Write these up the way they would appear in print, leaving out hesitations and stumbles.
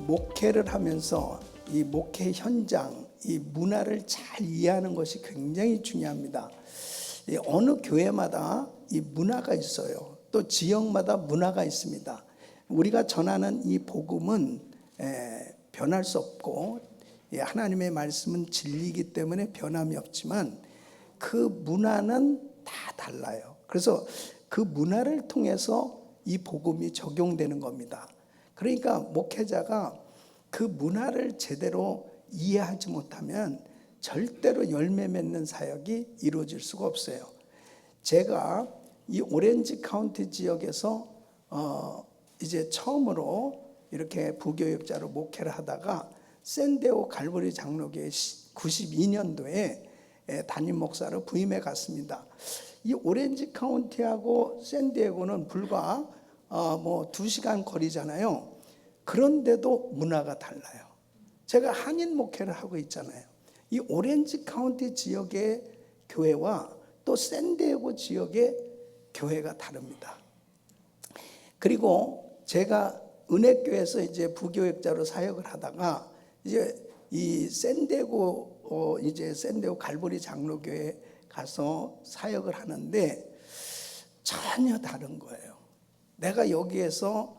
목회를 하면서 이 목회 현장, 이 문화를 잘 이해하는 것이 굉장히 중요합니다. 어느 교회마다 이 문화가 있어요. 또 지역마다 문화가 있습니다. 우리가 전하는 이 복음은 변할 수 없고, 하나님의 말씀은 진리이기 때문에 변함이 없지만 그 문화는 다 달라요. 그래서 그 문화를 통해서 이 복음이 적용되는 겁니다. 그러니까 목회자가 그 문화를 제대로 이해하지 못하면 절대로 열매 맺는 사역이 이루어질 수가 없어요. 제가 이 오렌지 카운티 지역에서 이제 처음으로 이렇게 부교육자로 목회를 하다가 샌디에고 갈보리 장로교회 92년도에 담임 목사로 부임해 갔습니다. 이 오렌지 카운티하고 샌디에고는 불과 2시간 거리잖아요. 그런데도 문화가 달라요. 제가 한인 목회를 하고 있잖아요. 이 오렌지 카운티 지역의 교회와 또 샌디에고 지역의 교회가 다릅니다. 그리고 제가 은혜교회에서 이제 부교육자로 사역을 하다가 이제 이 샌디에고 샌디에고 갈보리 장로교회 가서 사역을 하는데 전혀 다른 거예요. 내가 여기에서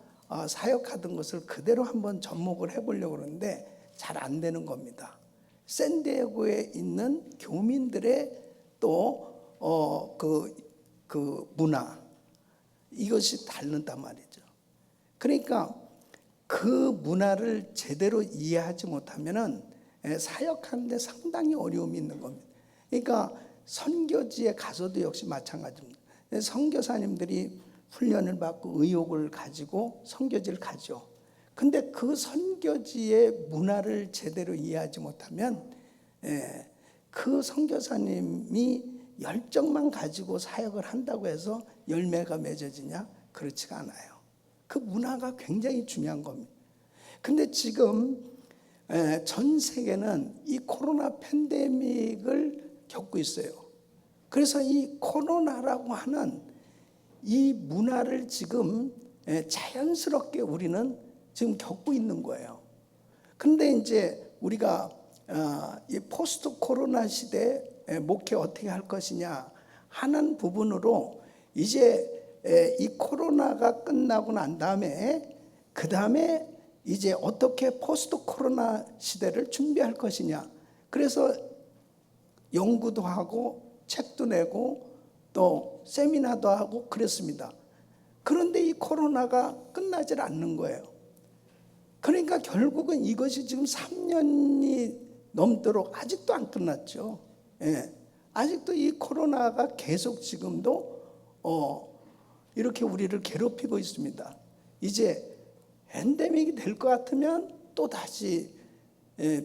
사역하던 것을 그대로 한번 접목을 해보려고 그러는데 잘 안 되는 겁니다. 샌디에고에 있는 교민들의 또 그 문화, 이것이 다르단 말이죠. 그러니까 그 문화를 제대로 이해하지 못하면은 사역하는데 상당히 어려움이 있는 겁니다. 그러니까 선교지에 가서도 역시 마찬가지입니다. 선교사님들이 훈련을 받고 의욕을 가지고 선교지를 가죠. 근데 그 선교지의 문화를 제대로 이해하지 못하면 그 선교사님이 열정만 가지고 사역을 한다고 해서 열매가 맺어지냐? 그렇지가 않아요. 그 문화가 굉장히 중요한 겁니다. 근데 지금 전 세계는 이 코로나 팬데믹을 겪고 있어요. 그래서 이 코로나라고 하는 이 문화를 지금 자연스럽게 우리는 지금 겪고 있는 거예요. 그런데 이제 우리가 이 포스트 코로나 시대에 목회 어떻게 할 것이냐 하는 부분으로 이제 이 코로나가 끝나고 난 다음에 그 다음에 이제 어떻게 포스트 코로나 시대를 준비할 것이냐. 그래서 연구도 하고 책도 내고 또 세미나도 하고 그랬습니다. 그런데 이 코로나가 끝나질 않는 거예요. 그러니까 결국은 이것이 지금 3년이 넘도록 아직도 안 끝났죠. 아직도 이 코로나가 계속 지금도 이렇게 우리를 괴롭히고 있습니다. 이제 엔데믹이 될 것 같으면 또 다시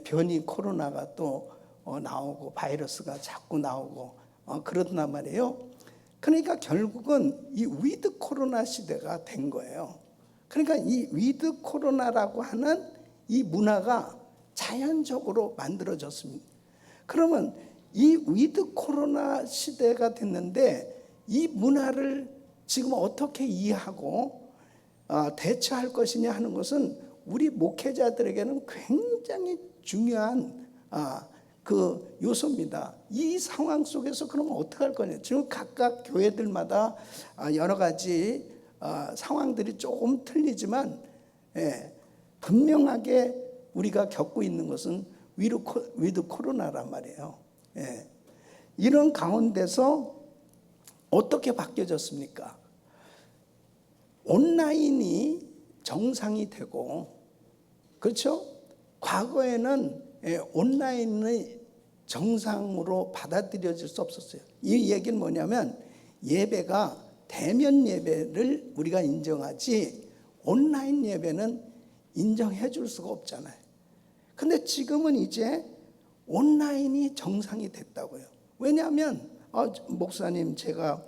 변이 코로나가 또 나오고 바이러스가 자꾸 나오고 그러단 말이에요. 그러니까 결국은 이 위드 코로나 시대가 된 거예요. 그러니까 이 위드 코로나라고 하는 이 문화가 자연적으로 만들어졌습니다. 그러면 이 위드 코로나 시대가 됐는데 이 문화를 지금 어떻게 이해하고 대처할 것이냐 하는 것은 우리 목회자들에게는 굉장히 중요한 그 요소입니다. 이 상황 속에서 그러면 어떻게 할 거냐. 지금 각각 교회들마다 여러 가지 상황들이 조금 틀리지만 분명하게 우리가 겪고 있는 것은 위드 코로나란 말이에요. 이런 가운데서 어떻게 바뀌어졌습니까? 온라인이 정상이 되고, 그렇죠? 과거에는 온라인의 정상으로 받아들여질 수 없었어요. 이 얘기는 뭐냐면 예배가 대면 예배를 우리가 인정하지 온라인 예배는 인정해 줄 수가 없잖아요. 근데 지금은 이제 온라인이 정상이 됐다고요. 왜냐하면 목사님 제가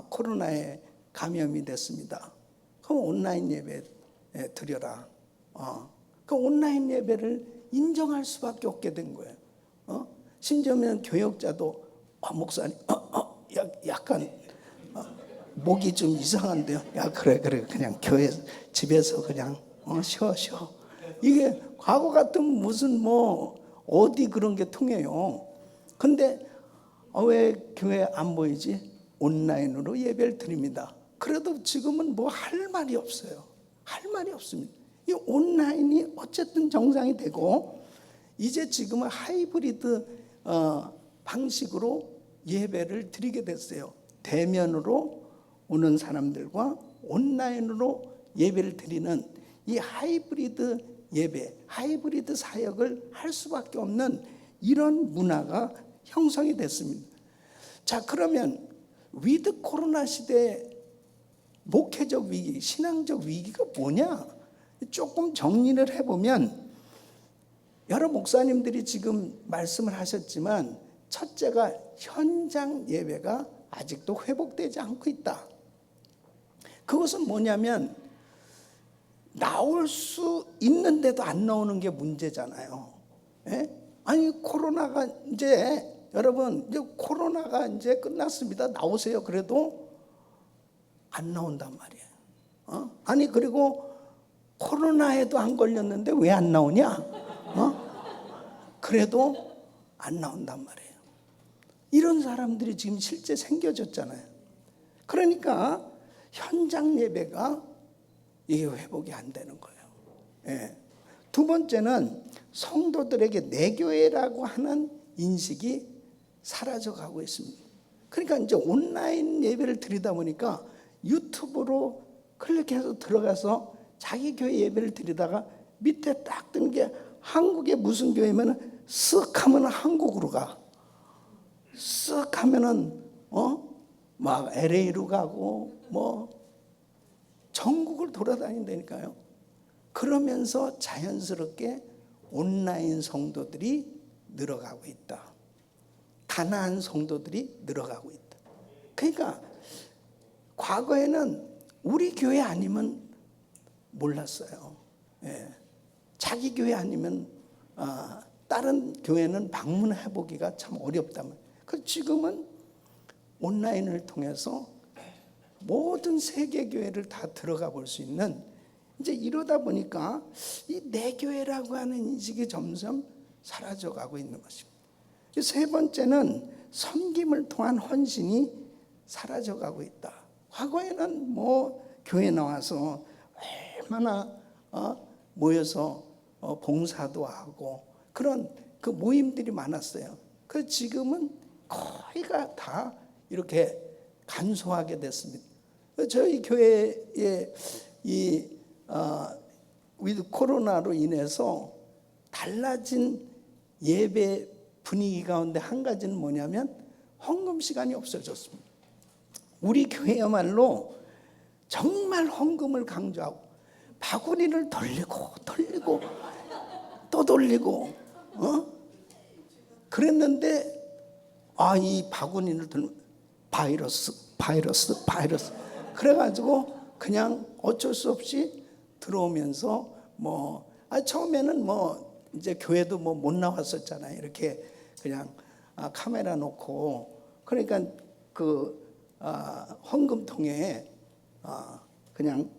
코로나에 감염이 됐습니다. 그럼 온라인 예배 드려라. 그 온라인 예배를 인정할 수밖에 없게 된 거예요. 심지어는 교역자도 목사님 약간 목이 좀 이상한데요. 야 그래 그냥 교회 집에서 그냥 쉬어. 이게 과거 같으면 무슨 뭐 어디 그런 게 통해요. 근데 왜 교회 안 보이지? 온라인으로 예배를 드립니다. 그래도 지금은 뭐 할 말이 없어요. 할 말이 없습니다. 이 온라인이 어쨌든 정상이 되고 이제 지금은 하이브리드 방식으로 예배를 드리게 됐어요. 대면으로 오는 사람들과 온라인으로 예배를 드리는 이 하이브리드 예배, 하이브리드 사역을 할 수밖에 없는 이런 문화가 형성이 됐습니다. 자, 그러면 위드 코로나 시대 목회적 위기, 신앙적 위기가 뭐냐? 조금 정리를 해보면 여러 목사님들이 지금 말씀을 하셨지만 첫째가 현장 예배가 아직도 회복되지 않고 있다. 그것은 뭐냐면 나올 수 있는데도 안 나오는 게 문제잖아요. 예? 아니 코로나가 이제 여러분 이제 코로나가 이제 끝났습니다. 나오세요. 그래도 안 나온단 말이에요. 아니 그리고 코로나에도 안 걸렸는데 왜 안 나오냐? 그래도 안 나온단 말이에요. 이런 사람들이 지금 실제 생겨졌잖아요. 그러니까 현장 예배가 이게 회복이 안 되는 거예요. 예. 두 번째는 성도들에게 내교회라고 하는 인식이 사라져가고 있습니다. 그러니까 이제 온라인 예배를 드리다 보니까 유튜브로 클릭해서 들어가서 자기 교회 예배를 드리다가 밑에 딱 뜨는 게 한국의 무슨 교회면 쓱 하면 한국으로 가. 쓱 하면은 막 LA로 가고 뭐 전국을 돌아다닌다니까요. 그러면서 자연스럽게 온라인 성도들이 늘어가고 있다. 가난한 성도들이 늘어가고 있다. 그러니까 과거에는 우리 교회 아니면 몰랐어요. 예. 자기 교회 아니면 다른 교회는 방문해 보기가 참 어렵다면. 그 지금은 온라인을 통해서 모든 세계 교회를 다 들어가 볼 수 있는 이제 이러다 보니까 이 내교회라고 하는 인식이 점점 사라져 가고 있는 것입니다. 세 번째는 섬김을 통한 헌신이 사라져 가고 있다. 과거에는 뭐 교회 나와서 얼마나 모여서 봉사도 하고 그런 그 모임들이 많았어요. 그 지금은 거의가 다 이렇게 간소하게 됐습니다. 저희 교회에 이 위드 코로나로 인해서 달라진 예배 분위기 가운데 한 가지는 뭐냐면 헌금 시간이 없어졌습니다. 우리 교회야말로 정말 헌금을 강조하고 바구니를 돌리고 또 돌리고 그랬는데 이 바구니를 들면 바이러스 그래가지고 그냥 어쩔 수 없이 들어오면서 처음에는 이제 교회도 못 나왔었잖아요. 이렇게 그냥 카메라 놓고 그러니까 그 헌금통에 그냥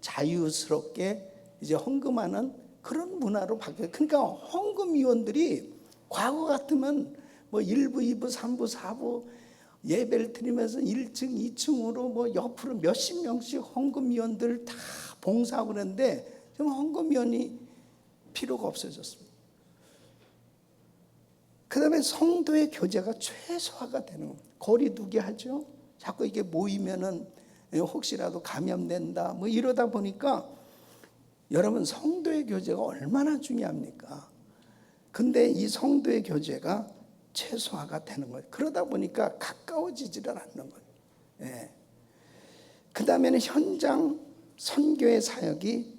자유스럽게 이제 헌금하는 그런 문화로 바뀌어요. 그러니까 헌금위원들이 과거 같으면 1부, 2부, 3부, 4부 예배를 드리면서 1층, 2층으로 옆으로 몇십 명씩 헌금위원들 다 봉사하고 그러는데 지금 헌금위원이 필요가 없어졌습니다. 그 다음에 성도의 교제가 최소화가 되는 겁니다. 거리 두게 하죠. 자꾸 이게 모이면은 혹시라도 감염된다 이러다 보니까 여러분 성도의 교제가 얼마나 중요합니까? 근데 이 성도의 교제가 최소화가 되는 거예요. 그러다 보니까 가까워지지를 않는 거예요. 예. 그 다음에는 현장 선교의 사역이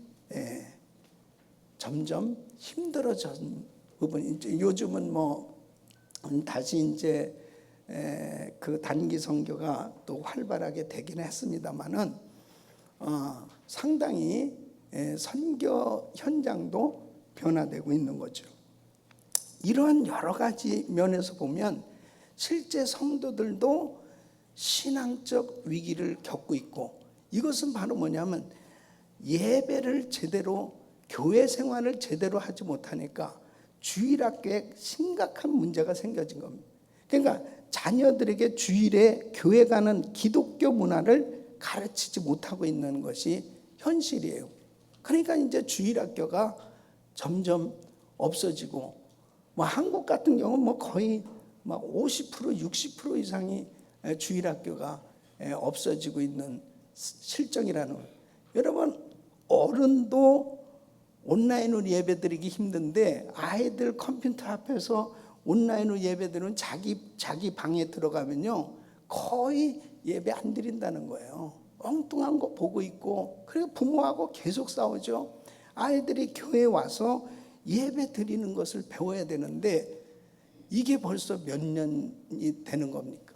점점 힘들어진 부분이 요즘은 다시 이제 그 단기 선교가 또 활발하게 되긴 했습니다만은 상당히 선교 현장도 변화되고 있는 거죠. 이러한 여러 가지 면에서 보면 실제 성도들도 신앙적 위기를 겪고 있고 이것은 바로 뭐냐면 예배를 제대로 교회 생활을 제대로 하지 못하니까 주일학교에 심각한 문제가 생겨진 겁니다. 그러니까 자녀들에게 주일에 교회 가는 기독교 문화를 가르치지 못하고 있는 것이 현실이에요. 그러니까 이제 주일학교가 점점 없어지고, 뭐 한국 같은 경우는 뭐 거의 막 50%, 60% 이상이 주일학교가 없어지고 있는 실정이라는 거예요. 여러분, 어른도 온라인으로 예배드리기 힘든데 아이들 컴퓨터 앞에서 온라인으로 예배드리면 자기 방에 들어가면요 거의 예배 안 드린다는 거예요. 엉뚱한 거 보고 있고, 그리고 부모하고 계속 싸우죠. 아이들이 교회에 와서 예배 드리는 것을 배워야 되는데 이게 벌써 몇 년이 되는 겁니까?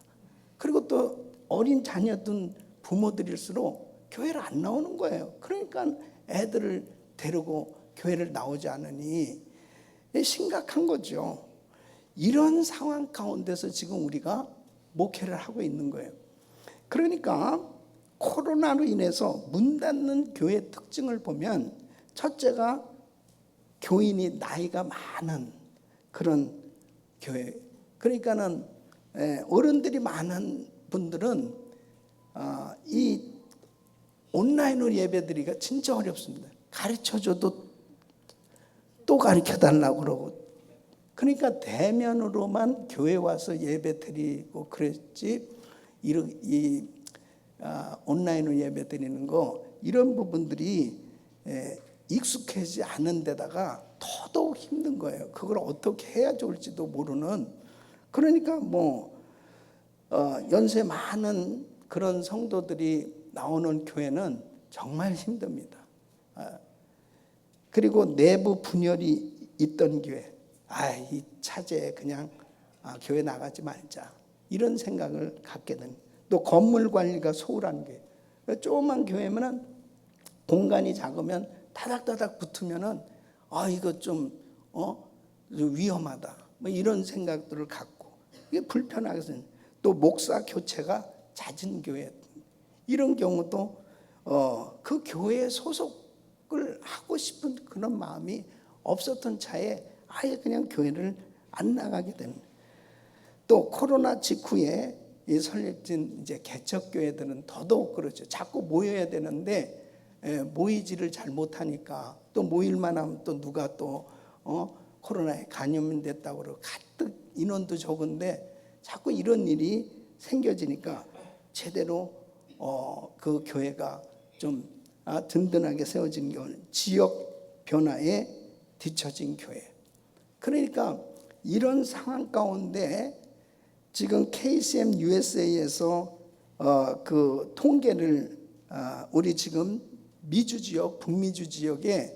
그리고 또 어린 자녀든 부모들일수록 교회를 안 나오는 거예요. 그러니까 애들을 데리고 교회를 나오지 않으니 심각한 거죠. 이런 상황 가운데서 지금 우리가 목회를 하고 있는 거예요. 그러니까 코로나로 인해서 문 닫는 교회 특징을 보면, 첫째가 교인이 나이가 많은 그런 교회. 그러니까는 어른들이 많은 분들은 이 온라인으로 예배드리기가 진짜 어렵습니다. 가르쳐줘도 또 가르쳐달라고 그러고, 그러니까 대면으로만 교회 와서 예배 드리고 그랬지, 온라인으로 예배 드리는 거, 이런 부분들이 익숙하지 않은 데다가 더더욱 힘든 거예요. 그걸 어떻게 해야 좋을지도 모르는. 그러니까 연세 많은 그런 성도들이 나오는 교회는 정말 힘듭니다. 그리고 내부 분열이 있던 교회, 이 차제에 그냥 교회 나가지 말자, 이런 생각을 갖게 된. 또 건물 관리가 소홀한 교회. 조그만 교회면은 공간이 작으면 다닥다닥 붙으면은 이거 좀 위험하다, 뭐 이런 생각들을 갖고, 이게 불편하게 생겨요. 또 목사 교체가 잦은 교회, 이런 경우도 그 교회에 소속을 하고 싶은 그런 마음이 없었던 차에 아예 그냥 교회를 안 나가게 되는. 또 코로나 직후에 설립된 이제 개척교회들은 더더욱 그렇죠. 자꾸 모여야 되는데 모이지를 잘 못하니까, 또 모일만 하면 또 누가 또 코로나에 감염됐다고 그러고 가뜩 인원도 적은데 자꾸 이런 일이 생겨지니까 제대로 그 교회가 좀 든든하게 세워진 경우는 지역 변화에 뒤처진 교회. 그러니까 이런 상황 가운데 지금 KCM USA에서 그 통계를 우리 지금 미주 지역, 북미주 지역의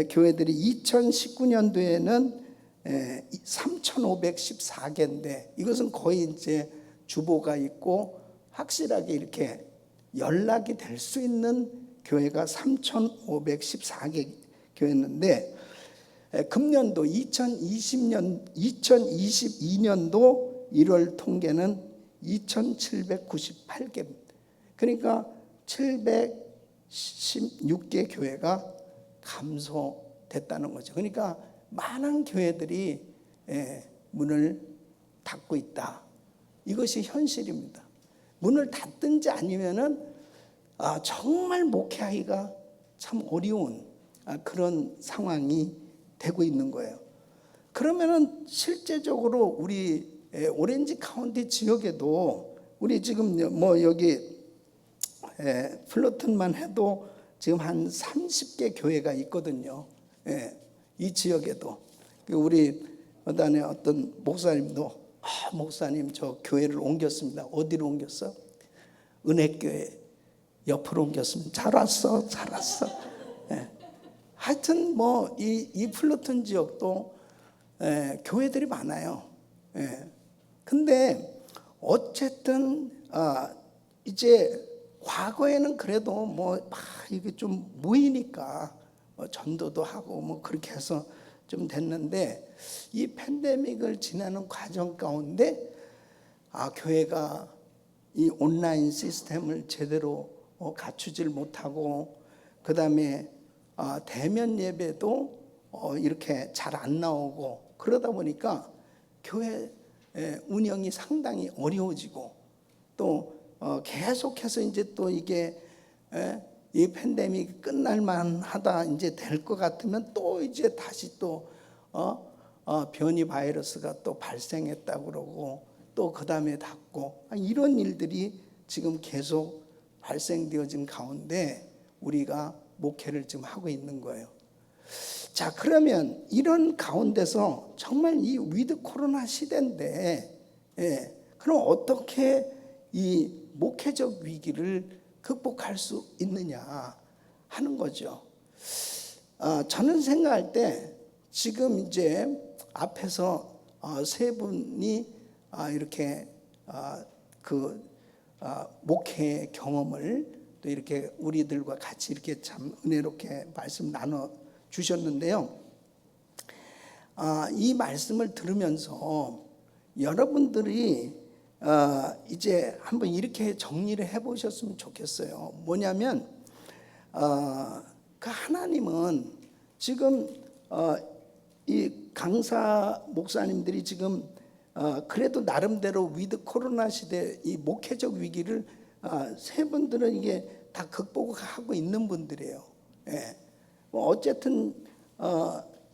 교회들이 2019년도에는 3,514개인데, 이것은 거의 이제 주보가 있고 확실하게 이렇게 연락이 될 수 있는 교회가 3,514개 교회였는데, 금년도 2022년도 1월 통계는 2,798개입니다. 그러니까 716개 교회가 감소됐다는 거죠. 그러니까 많은 교회들이 문을 닫고 있다. 이것이 현실입니다. 문을 닫든지 아니면은 정말 목회하기가 참 어려운 그런 상황이 되고 있는 거예요. 그러면은 실제적으로 우리 오렌지 카운티 지역에도, 우리 지금 뭐 여기 플러튼만 해도 지금 한 30개 교회가 있거든요. 이 지역에도. 우리 어단에 어떤 목사님도 목사님 저 교회를 옮겼습니다. 어디로 옮겼어? 은혜교회 옆으로 옮겼습니다. 잘 왔어. 하여튼 뭐 이 플러튼 지역도 교회들이 많아요. 근데 어쨌든 이제 과거에는 그래도 이게 좀 모이니까 전도도 하고 뭐 그렇게 해서 좀 됐는데, 이 팬데믹을 지나는 과정 가운데 교회가 이 온라인 시스템을 제대로 갖추질 못하고, 그 다음에 대면 예배도 이렇게 잘 안 나오고 그러다 보니까 교회 운영이 상당히 어려워지고 또 계속해서 이제 또 이게 이 팬데믹 끝날만 하다 이제 될 것 같으면 또 이제 다시 또 변이 바이러스가 또 발생했다고 그러고 또 그 다음에 닫고 이런 일들이 지금 계속 발생되어진 가운데 우리가 목회를 지금 하고 있는 거예요. 자, 그러면 이런 가운데서 정말 이 위드 코로나 시대인데, 그럼 어떻게 이 목회적 위기를 극복할 수 있느냐 하는 거죠. 저는 생각할 때 지금 이제 앞에서 세 분이 이렇게 목회 경험을 또 이렇게 우리들과 같이 이렇게 참 은혜롭게 말씀 나눠 주셨는데요. 이 말씀을 들으면서 여러분들이 이제 한번 이렇게 정리를 해보셨으면 좋겠어요. 뭐냐면 그 하나님은 지금 이 강사 목사님들이 지금 그래도 나름대로 위드 코로나 시대 이 목회적 위기를 세 분들은 이게 다 극복하고 있는 분들이에요. 어쨌든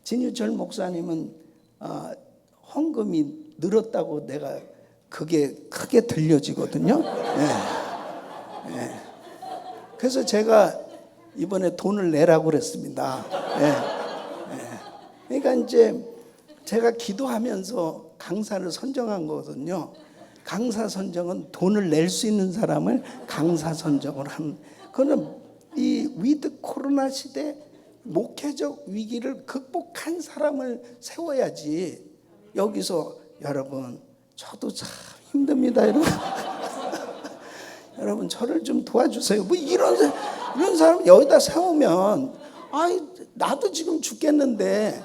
진유철 목사님은 헌금이 늘었다고 내가 그게 크게 들려지거든요. 그래서 제가 이번에 돈을 내라고 그랬습니다. 그러니까 이제 제가 기도하면서 강사를 선정한 거거든요. 강사 선정은 돈을 낼 수 있는 사람을 강사 선정을 하는. 그거는 이 위드 코로나 시대 목회적 위기를 극복한 사람을 세워야지. 여기서 여러분 저도 참 힘듭니다, 여러분. 여러분 저를 좀 도와주세요. 뭐 이런 사람 여기다 세우면 나도 지금 죽겠는데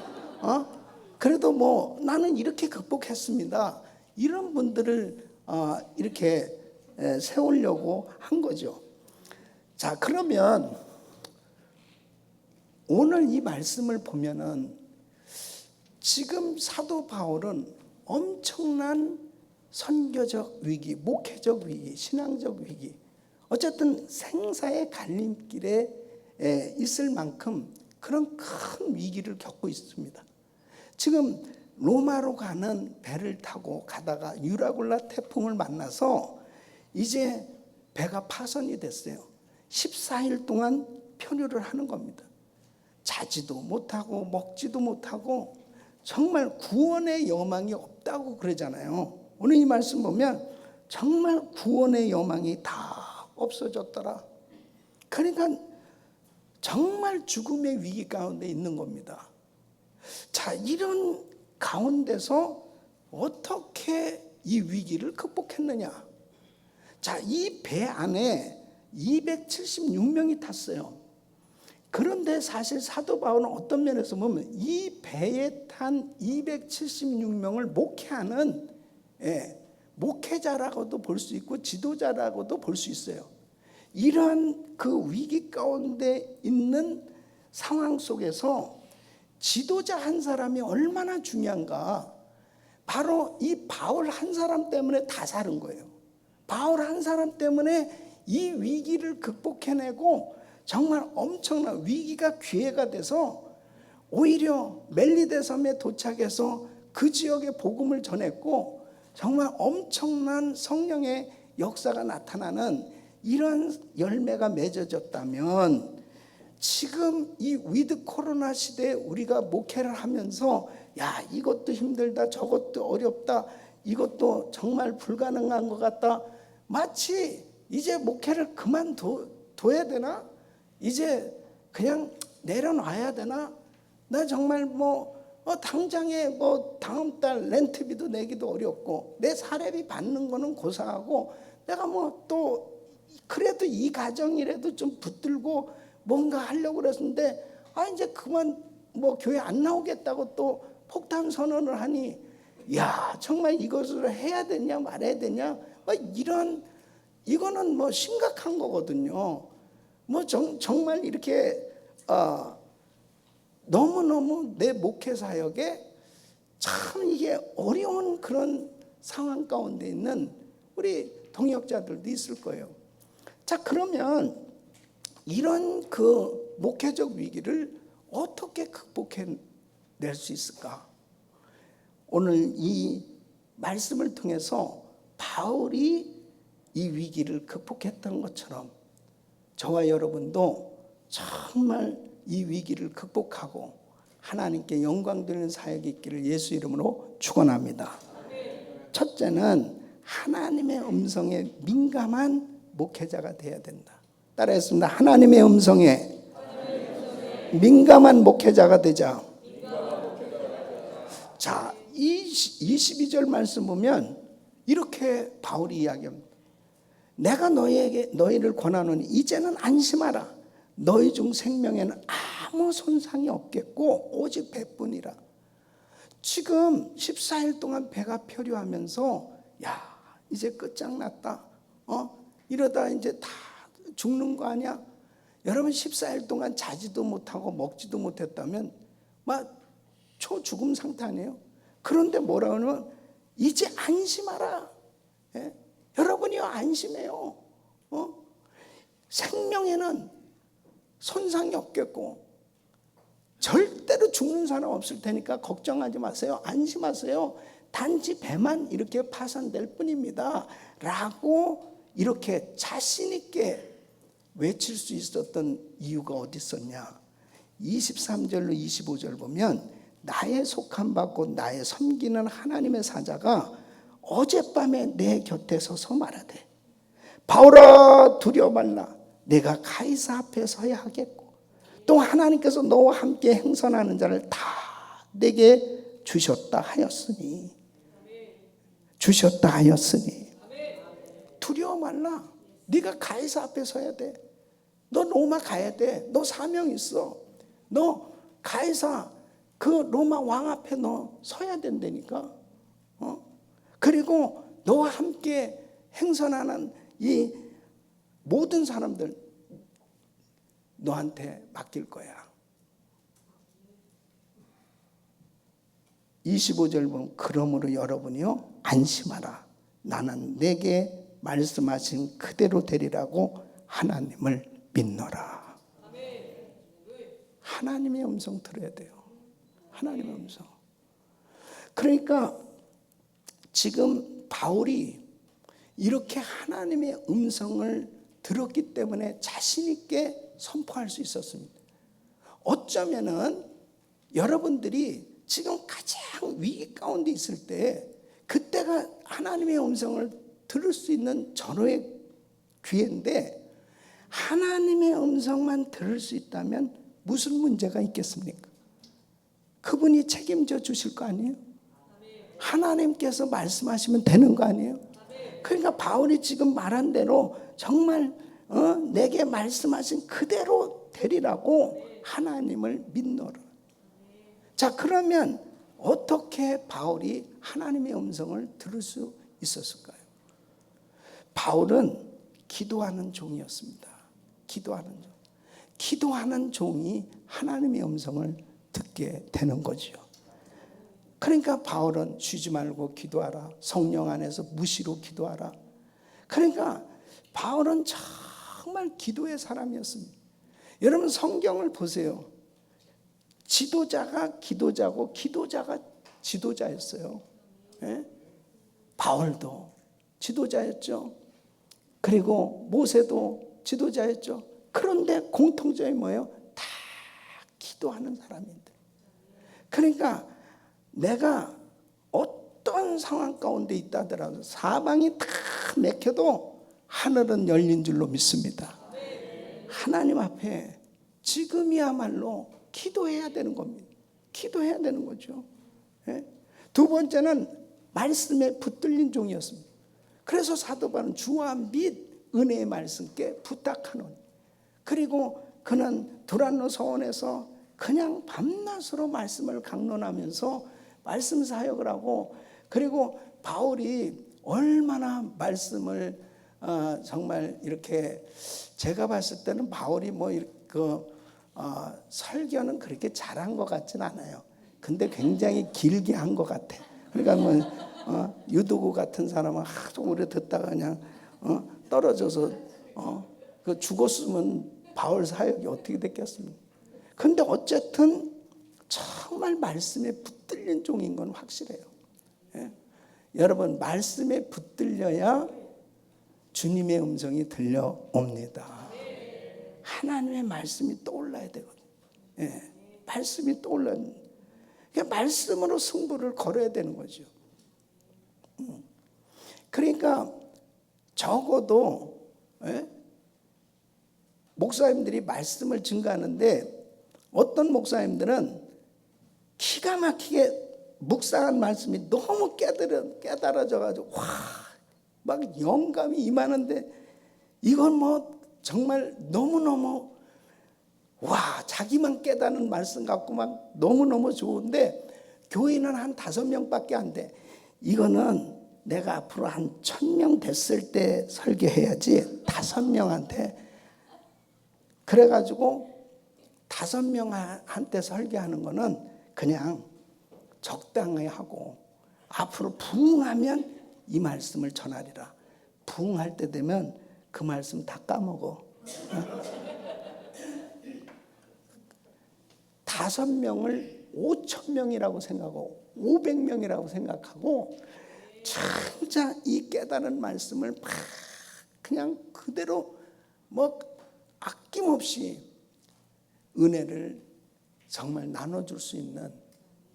그래도 뭐 나는 이렇게 극복했습니다. 이런 분들을 이렇게 세우려고 한 거죠. 자, 그러면 오늘 이 말씀을 보면은 지금 사도 바울은 엄청난 선교적 위기, 목회적 위기, 신앙적 위기, 어쨌든 생사의 갈림길에 있을 만큼 그런 큰 위기를 겪고 있습니다. 지금 로마로 가는 배를 타고 가다가 유라굴라 태풍을 만나서 이제 배가 파손이 됐어요. 14일 동안 편유를 하는 겁니다. 자지도 못하고 먹지도 못하고 정말 구원의 여망이 없다고 그러잖아요. 오늘 이 말씀 보면 정말 구원의 여망이 다 없어졌더라. 그러니까 정말 죽음의 위기 가운데 있는 겁니다. 자, 이런 가운데서 어떻게 이 위기를 극복했느냐? 자, 이 배 안에 276명이 탔어요. 그런데 사실 사도 바울은 어떤 면에서 보면 이 배에 탄 276명을 목회하는 목회자라고도 볼 수 있고 지도자라고도 볼 수 있어요. 이러한 그 위기 가운데 있는 상황 속에서 지도자 한 사람이 얼마나 중요한가. 바로 이 바울 한 사람 때문에 다 사는 거예요. 바울 한 사람 때문에 이 위기를 극복해내고 정말 엄청난 위기가 기회가 돼서 오히려 멜리데 섬에 도착해서 그 지역에 복음을 전했고 정말 엄청난 성령의 역사가 나타나는 이런 열매가 맺어졌다면 지금 이 위드 코로나 시대에 우리가 목회를 하면서 야, 이것도 힘들다, 저것도 어렵다, 이것도 정말 불가능한 것 같다, 마치 이제 목회를 그만둬야 되나? 이제 그냥 내려놔야 되나? 나 정말 당장에 다음 달 렌트비도 내기도 어렵고 내 사례비 받는 거는 고사하고 내가 또 그래도 이 가정이라도 좀 붙들고 뭔가 하려고 그랬는데 이제 그만 교회 안 나오겠다고 또 폭탄 선언을 하니 야, 정말 이것을 해야 되냐 말아야 되냐 이거는 심각한 거거든요. 정말 이렇게 너무너무 내 목회 사역에 참 이게 어려운 그런 상황 가운데 있는 우리 동역자들도 있을 거예요. 자, 그러면 이런 그 목회적 위기를 어떻게 극복해 낼 수 있을까? 오늘 이 말씀을 통해서 바울이 이 위기를 극복했던 것처럼 저와 여러분도 정말 이 위기를 극복하고 하나님께 영광 드리는 사역이 있기를 예수 이름으로 축원합니다. 첫째는 하나님의 음성에 민감한 목회자가 되어야 된다. 따라했습니다. 하나님의 음성에 민감한 목회자가 되자. 자, 22절 말씀 보면 이렇게 바울이 이야기합니다. 내가 너희를 권하노니 이제는 안심하라. 너희 중 생명에는 아무 손상이 없겠고 오직 배뿐이라. 지금 14일 동안 배가 표류하면서 야, 이제 끝장났다. 이러다 이제 다 죽는 거 아니야? 여러분 14일 동안 자지도 못하고 먹지도 못했다면 막 초죽음 상태 아니에요? 그런데 뭐라 하면 이제 안심하라. 예? 여러분이요 안심해요. 생명에는 손상이 없겠고 절대로 죽는 사람 없을 테니까 걱정하지 마세요. 안심하세요. 단지 배만 이렇게 파산될 뿐입니다. 라고 이렇게 자신 있게 외칠 수 있었던 이유가 어디 있었냐? 23절로 25절 보면 나의 속한 바 곧 나의 섬기는 하나님의 사자가 어젯밤에 내 곁에 서서 말하되 바울아 두려워 말라. 내가 가이사 앞에 서야 하겠고 또 하나님께서 너와 함께 행선하는 자를 다 내게 주셨다 하였으니 두려워 말라. 네가 가이사 앞에 서야 돼. 너 로마 가야 돼. 너 사명 있어. 너 가이사 그 로마 왕 앞에 너 서야 된다니까. 그리고 너와 함께 행선하는 이 모든 사람들 너한테 맡길 거야. 25절 보면 그러므로 여러분이요 안심하라. 나는 내게 말씀하신 그대로 되리라고 하나님을 믿노라. 하나님의 음성 들어야 돼요. 하나님의 음성. 그러니까 지금 바울이 이렇게 하나님의 음성을 들었기 때문에 자신 있게 선포할 수 있었습니다. 어쩌면은 여러분들이 지금 가장 위기 가운데 있을 때 그때가 하나님의 음성을 들을 수 있는 전후의 기회인데 하나님의 음성만 들을 수 있다면 무슨 문제가 있겠습니까? 그분이 책임져 주실 거 아니에요? 하나님께서 말씀하시면 되는 거 아니에요? 그러니까 바울이 지금 말한 대로 정말 내게 말씀하신 그대로 되리라고 하나님을 믿노라. 자, 그러면 어떻게 바울이 하나님의 음성을 들을 수 있었을까요? 바울은 기도하는 종이었습니다. 기도하는 종이 하나님의 음성을 듣게 되는 거죠. 그러니까 바울은 쉬지 말고 기도하라. 성령 안에서 무시로 기도하라. 그러니까 바울은 정말 기도의 사람이었습니다. 여러분 성경을 보세요. 지도자가 기도자고 기도자가 지도자였어요. 예? 바울도 지도자였죠. 그리고 모세도 지도자였죠. 그런데 공통점이 뭐예요? 다 기도하는 사람인데. 그러니까 내가 어떤 상황 가운데 있다 하더라도 사방이 다 막혀도 하늘은 열린 줄로 믿습니다. 하나님 앞에 지금이야말로 기도해야 되는 겁니다. 기도해야 되는 거죠. 예? 두 번째는 말씀에 붙들린 종이었습니다. 그래서 사도 바울은 주와 및 은혜의 말씀께 부탁하노니. 그리고 그는 두란노 서원에서 그냥 밤낮으로 말씀을 강론하면서 말씀 사역을 하고, 그리고 바울이 얼마나 말씀을 정말 이렇게 제가 봤을 때는 바울이 설교는 그렇게 잘한 것 같진 않아요. 근데 굉장히 길게 한 것 같아. 그러니까 뭐 유도구 같은 사람은 하도 오래 듣다가 그냥 떨어져서 그 죽었으면 바울 사역이 어떻게 됐겠습니까? 근데 어쨌든 정말 말씀에 붙들린 종인 건 확실해요. 예? 여러분, 말씀에 붙들려야 주님의 음성이 들려옵니다. 하나님의 말씀이 떠올라야 되거든요. 예, 말씀이 떠올라야 돼요. 그러니까 말씀으로 승부를 걸어야 되는 거죠. 그러니까 적어도 목사님들이 말씀을 증거하는데 어떤 목사님들은 기가 막히게 묵상한 말씀이 너무 깨달아져가지고 막 영감이 임하는데 이건 뭐 정말 너무너무 자기만 깨닫는 말씀 같고 막 너무너무 좋은데 교인은 한 5명밖에 안 돼. 이거는 내가 앞으로 한 1000명 됐을 때 설교해야지 5명한테 그래가지고 5명한테 설교하는 거는 그냥 적당히 하고 앞으로 부응하면 이 말씀을 전하리라. 부응할 때 되면 그 말씀 다 까먹어. 5명을 5,000명이라고 생각하고 500명이라고 생각하고 진짜 이 깨달은 말씀을 막 그냥 그대로 뭐 아낌없이 은혜를 정말 나눠줄 수 있는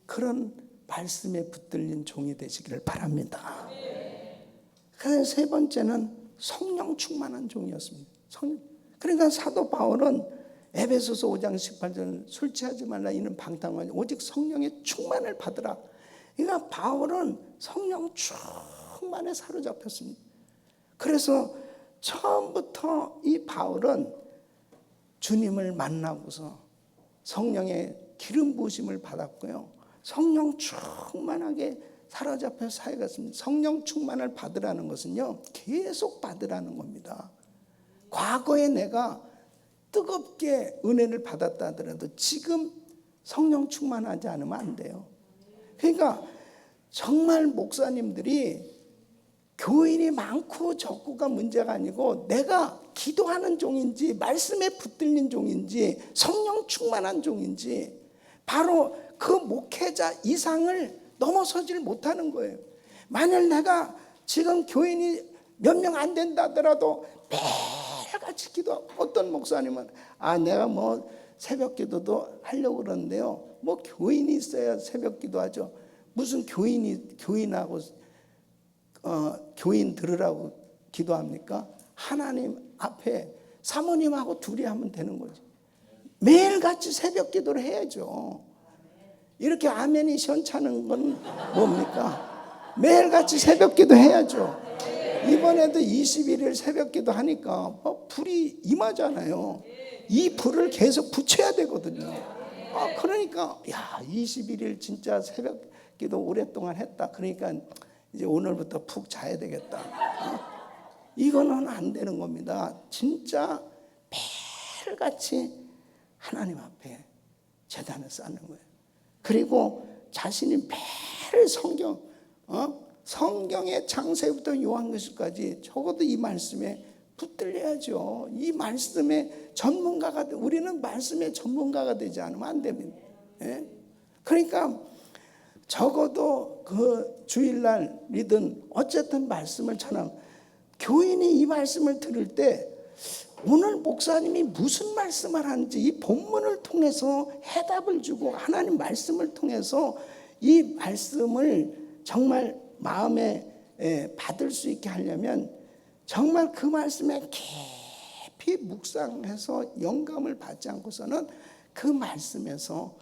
그런 말씀에 붙들린 종이 되시기를 바랍니다. 그래서 세 번째는 성령 충만한 종이었습니다. 그러니까 사도 바울은 에베소서 5장 18절 술 취하지 말라 이는 방탕하니 오직 성령의 충만을 받으라. 그러니까 바울은 성령 충만에 사로잡혔습니다. 그래서 처음부터 이 바울은 주님을 만나고서 성령의 기름 부으심을 받았고요. 성령 충만하게 사로잡혀 사역했습니다. 성령 충만을 받으라는 것은요, 계속 받으라는 겁니다. 과거에 내가 뜨겁게 은혜를 받았다 하더라도 지금 성령 충만하지 않으면 안 돼요. 그러니까 정말 목사님들이 교인이 많고 적고가 문제가 아니고 내가 기도하는 종인지 말씀에 붙들린 종인지 성령 충만한 종인지 바로 그 목회자 이상을 넘어서질 못하는 거예요. 만약 내가 지금 교인이 몇 명 안 된다 하더라도 매일같이 기도하고 어떤 목사님은 내가 뭐 새벽 기도도 하려고 그러는데요. 뭐 교인이 있어야 새벽 기도하죠. 무슨 교인하고 교인 들으라고 기도합니까? 하나님 앞에 사모님하고 둘이 하면 되는 거지. 매일같이 새벽 기도를 해야죠. 이렇게 아멘이 시원찮은 건 뭡니까? 매일같이 새벽 기도 해야죠. 이번에도 21일 새벽 기도 하니까 불이 임하잖아요. 이 불을 계속 붙여야 되거든요. 그러니까 21일 진짜 새벽 기도 오랫동안 했다. 그러니까 이제 오늘부터 푹 자야 되겠다. 이거는 안 되는 겁니다. 진짜 매일같이 하나님 앞에 제단을 쌓는 거예요. 그리고 자신이 매일 성경의 창세부터 요한계시까지 적어도 이 말씀에 붙들려야죠. 이 말씀의 전문가가 우리는 말씀의 전문가가 되지 않으면 안 됩니다. 그러니까 적어도 그 주일날이든 어쨌든 말씀을 전하면 교인이 이 말씀을 들을 때 오늘 목사님이 무슨 말씀을 하는지 이 본문을 통해서 해답을 주고 하나님 말씀을 통해서 이 말씀을 정말 마음에 받을 수 있게 하려면 정말 그 말씀에 깊이 묵상해서 영감을 받지 않고서는 그 말씀에서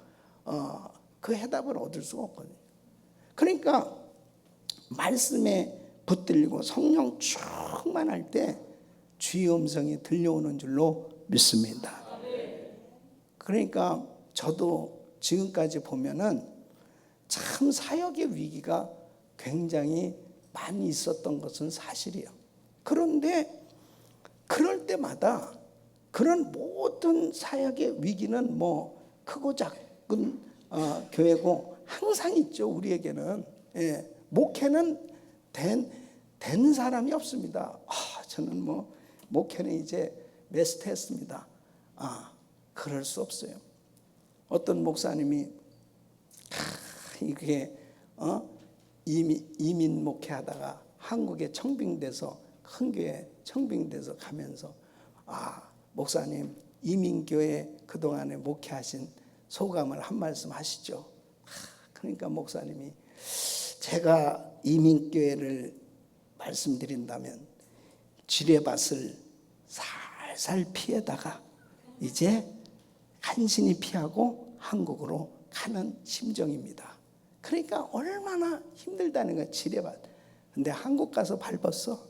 그 해답을 얻을 수가 없거든요. 그러니까 말씀에 붙들리고 성령 충만할 때 주의 음성이 들려오는 줄로 믿습니다. 그러니까 저도 지금까지 보면은 참 사역의 위기가 굉장히 많이 있었던 것은 사실이에요. 그런데 그럴 때마다 그런 모든 사역의 위기는 뭐 크고 작은 교회고 항상 있죠. 우리에게는. 예, 목회는 된 사람이 없습니다. 저는 뭐 목회는 이제 메스트했습니다. 그럴 수 없어요. 어떤 목사님이 이게 이민 목회하다가 한국에 청빙돼서 큰 교회 청빙돼서 가면서 목사님 이민교회 그동안에 목회하신 소감을 한 말씀 하시죠. 그러니까 목사님이 제가 이민교회를 말씀드린다면 지뢰밭을 살살 피해다가 이제 간신히 피하고 한국으로 가는 심정입니다. 그러니까 얼마나 힘들다는 거야. 지뢰밭. 근데 한국 가서 밟았어?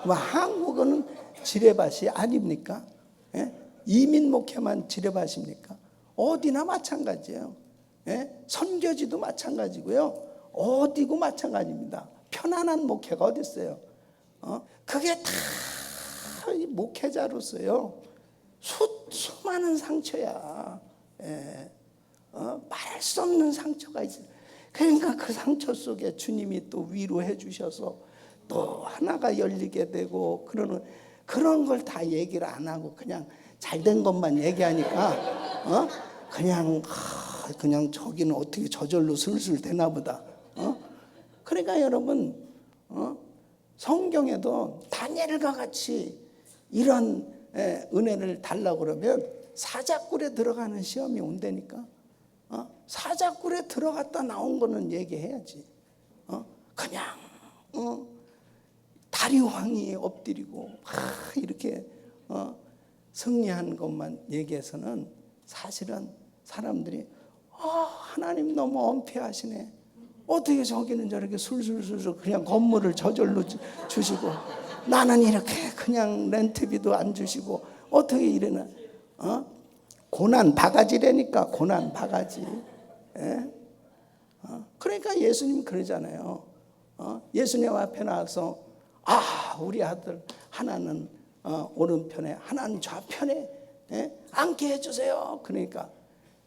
한국은 지뢰밭이 아닙니까? 예? 이민 목회만 지뢰밭입니까? 어디나 마찬가지예요. 예? 선교지도 마찬가지고요. 어디고 마찬가지입니다. 편안한 목회가 어디 있어요? 그게 다 목회자로서요. 수많은 상처야. 예. 말할 수 없는 상처가 있어요. 그러니까 그 상처 속에 주님이 또 위로해 주셔서 또 하나가 열리게 되고 그런 걸 다 얘기를 안 하고 그냥 잘된 것만 얘기하니까 그냥 저기는 어떻게 저절로 슬슬 되나 보다. 그러니까 여러분 성경에도 다니엘과 같이 이런 은혜를 달라고 그러면 사자굴에 들어가는 시험이 온다니까. 사자굴에 들어갔다 나온 거는 얘기해야지. 그냥 다리왕이 엎드리고 이렇게 승리한 것만 얘기해서는 사실은 사람들이 하나님 너무 엄폐하시네. 어떻게 저기는 저렇게 술술술 그냥 건물을 저절로 주시고 나는 이렇게 그냥 렌트비도 안 주시고 어떻게 이러나. 고난 바가지라니까. 고난 바가지. 예? 그러니까 예수님 그러잖아요. 예수님 앞에 나와서 우리 아들 하나는 오른편에 하나는 좌편에 앉게 해주세요. 그러니까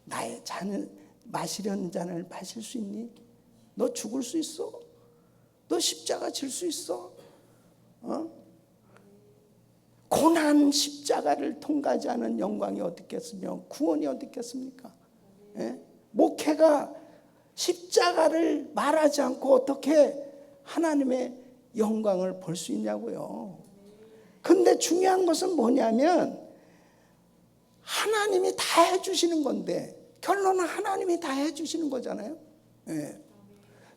나의 잔을 마시려는 잔을 마실 수 있니? 너 죽을 수 있어? 너 십자가 질 수 있어? 고난 십자가를 통과하지 않은 영광이 어떻겠으며 구원이 어떻겠습니까? 예? 목회가 십자가를 말하지 않고 어떻게 하나님의 영광을 볼 수 있냐고요. 근데 중요한 것은 뭐냐면 하나님이 다 해주시는 건데 결론은 하나님이 다 해주시는 거잖아요. 예.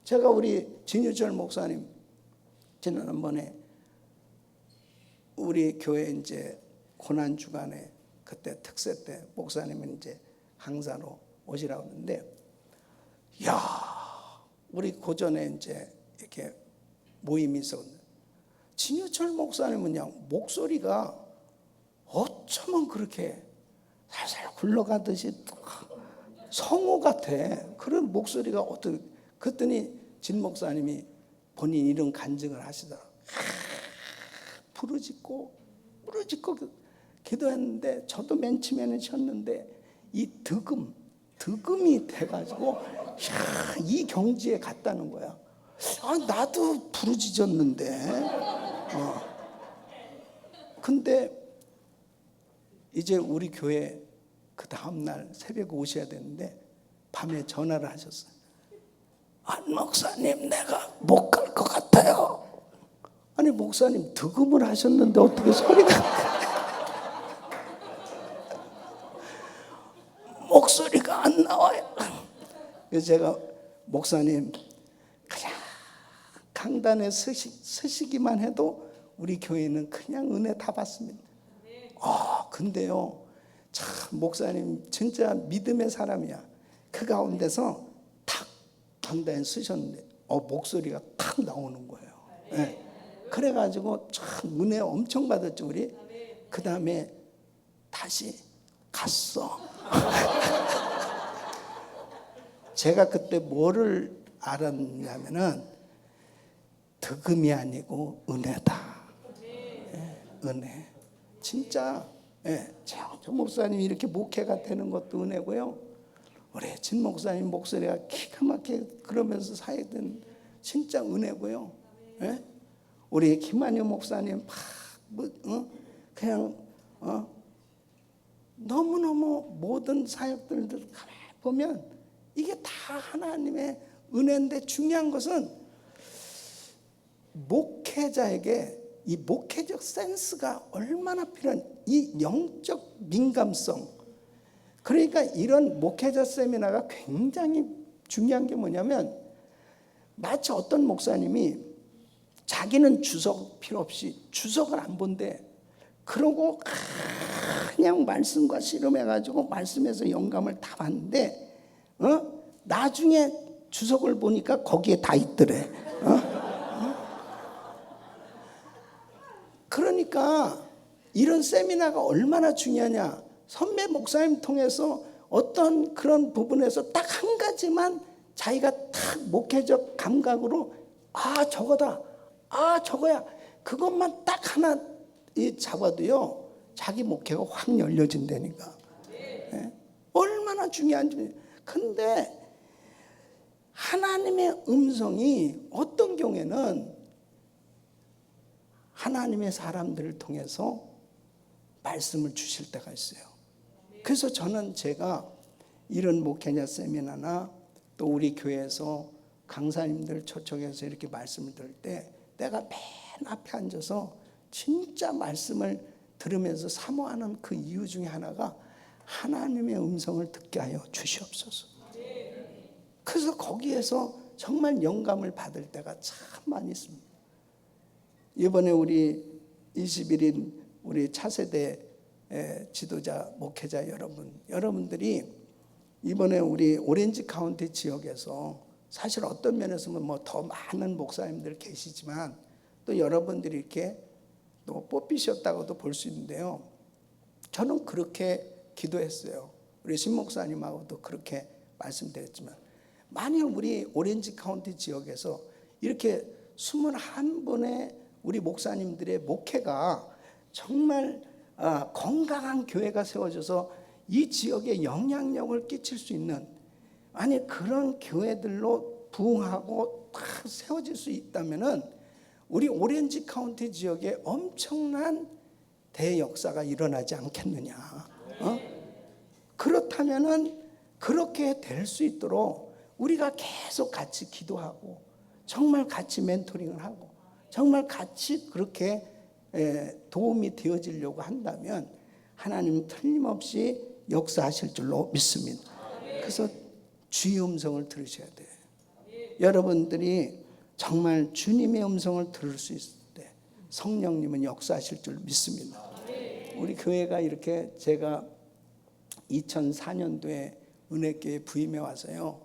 제가 우리 진유철 목사님 지난번에 우리 교회 이제 고난 주간에 그때 특세 때 목사님은 이제 강사로 오시라고 했는데, 우리 고전에 이제 이렇게 모임이 있었는데 진유철 목사님은 그냥 목소리가 어쩌면 그렇게 살살 굴러가듯이 성우 같아. 그런 목소리가 어떻게 그랬더니 진 목사님이 본인 이런 간증을 하시더라고요. 부르짖고 기도했는데 저도 맨 처음에는 쉬었는데 이 득음이 돼가지고 이 경지에 갔다는 거야. 나도 부르짖었는데. 근데 이제 우리 교회 그 다음날 새벽에 오셔야 되는데 밤에 전화를 하셨어요. 안 목사님 내가 못 갈 것 같아요. 아니 목사님 득음을 하셨는데 어떻게 소리가 목소리가 안 나와요. 그래서 제가 목사님 그냥 강단에 서시기만 해도 우리 교회는 그냥 은혜 다 받습니다. 근데요 참 목사님 진짜 믿음의 사람이야. 그 가운데서 탁 강단에 서셨는데 목소리가 탁 나오는 거예요. 네. 그래가지고 참 은혜 엄청 받았죠 우리. 그 다음에 다시 갔어. 제가 그때 뭐를 알았냐면은 득음이 아니고 은혜다. 네, 은혜. 진짜 최영조 목사님이 이렇게 목회가 되는 것도 은혜고요. 우리 진 목사님 목소리가 기가 막히게 그러면서 사역된 진짜 은혜고요. 예? 우리 김한효 목사님 그냥 너무너무 모든 사역들을 가만히 보면 이게 다 하나님의 은혜인데, 중요한 것은 목회자에게 이 목회적 센스가 얼마나 필요한, 이 영적 민감성. 그러니까 이런 목회자 세미나가 굉장히 중요한 게 뭐냐면, 마치 어떤 목사님이 자기는 주석 필요 없이 주석을 안 본대. 그러고 그냥 말씀과 씨름해가지고 말씀에서 영감을 다 받는데 나중에 주석을 보니까 거기에 다 있더래. 그러니까 이런 세미나가 얼마나 중요하냐. 선배 목사님 통해서 어떤 그런 부분에서 딱 한 가지만 자기가 딱 목회적 감각으로 저거다, 저거야, 그것만 딱 하나 잡아도요 자기 목회가 확 열려진다니까. 얼마나 중요한지. 근데 하나님의 음성이 어떤 경우에는 하나님의 사람들을 통해서 말씀을 주실 때가 있어요. 그래서 저는 제가 이런 목회자 세미나나 또 우리 교회에서 강사님들 초청해서 이렇게 말씀을 들을 때 내가 맨 앞에 앉아서 진짜 말씀을 들으면서 사모하는 그 이유 중에 하나가 하나님의 음성을 듣게 하여 주시옵소서. 그래서 거기에서 정말 영감을 받을 때가 참 많이 있습니다. 이번에 우리 21인 우리 차세대 지도자 목회자 여러분들이 이번에 우리 오렌지 카운티 지역에서 사실 어떤 면에서 뭐 더 많은 목사님들 계시지만 또 여러분들이 이렇게 또 뽑히셨다고도 볼 수 있는데요. 저는 그렇게 기도했어요. 우리 신 목사님하고도 그렇게 말씀드렸지만, 만일 우리 오렌지 카운티 지역에서 이렇게 21분의 우리 목사님들의 목회가 정말 건강한 교회가 세워져서 이 지역에 영향력을 끼칠 수 있는, 아니 그런 교회들로 부흥하고 다 세워질 수 있다면은 우리 오렌지 카운티 지역에 엄청난 대역사가 일어나지 않겠느냐. 그렇다면은 그렇게 될 수 있도록 우리가 계속 같이 기도하고 정말 같이 멘토링을 하고 정말 같이 그렇게 도움이 되어지려고 한다면 하나님은 틀림없이 역사하실 줄로 믿습니다. 그래서 주의 음성을 들으셔야 돼요. 여러분들이 정말 주님의 음성을 들을 수 있을 때 성령님은 역사하실 줄 믿습니다. 우리 교회가 이렇게 제가 2004년도에 은혜교회 부임해 와서요,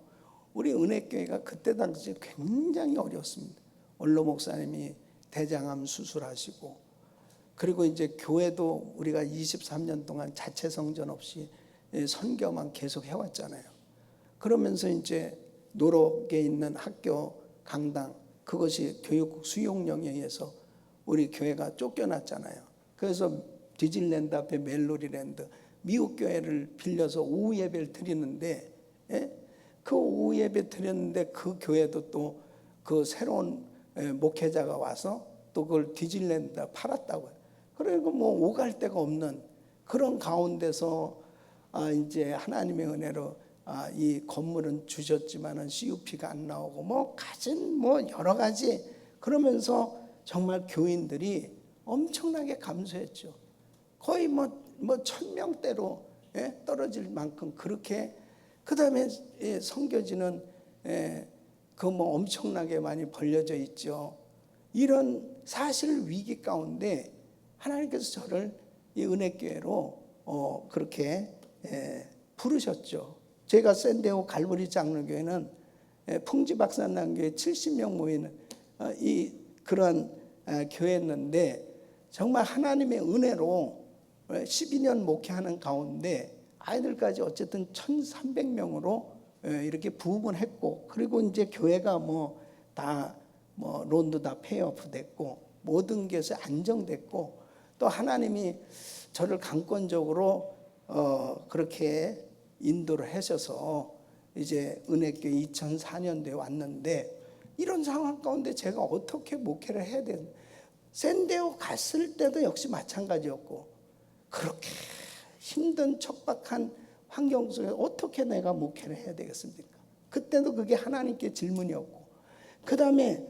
우리 은혜교회가 그때 당시 굉장히 어려웠습니다. 원로 목사님이 대장암 수술하시고, 그리고 이제 교회도 우리가 23년 동안 자체 성전 없이 선교만 계속 해왔잖아요. 그러면서 이제 노록에 있는 학교 강당, 그것이 교육국 수용령에 의해서 우리 교회가 쫓겨났잖아요. 그래서 디즈니랜드 앞에 멜로디랜드, 미국 교회를 빌려서 오후 예배를 드리는데, 그 오후 예배 드렸는데 그 교회도 또 그 새로운 목회자가 와서 또 그걸 디즈니랜드에 팔았다고요. 그리고 뭐 오갈 데가 없는 그런 가운데서 이제 하나님의 은혜로 이 건물은 주셨지만은 CUP가 안 나오고 뭐 가진 뭐 여러 가지, 그러면서 정말 교인들이 엄청나게 감소했죠. 거의 뭐 1000명대로 떨어질 만큼 그렇게. 그다음에 선교지는 그 뭐 엄청나게 많이 벌려져 있죠. 이런 사실 위기 가운데 하나님께서 저를 이 은혜교회로 그렇게 부르셨죠. 제가 샌디에고 갈보리 장로교회는 풍지박산단교회 70명 모이는 이 그런 교회였는데, 정말 하나님의 은혜로 12년 목회하는 가운데 아이들까지 어쨌든 1300명으로 이렇게 부흥을 했고, 그리고 이제 교회가 뭐 다 뭐 론도 다 페이오프 됐고 모든 것이 안정됐고, 또 또 하나님이 저를 강권적으로 그렇게 인도를 하셔서 이제 은혜교회 2004년도에 왔는데, 이런 상황 가운데 제가 어떻게 목회를 해야 되는, 샌디에고 갔을 때도 역시 마찬가지였고, 그렇게 힘든 척박한 환경 속에 어떻게 내가 목회를 해야 되겠습니까? 그때도 그게 하나님께 질문이었고, 그 다음에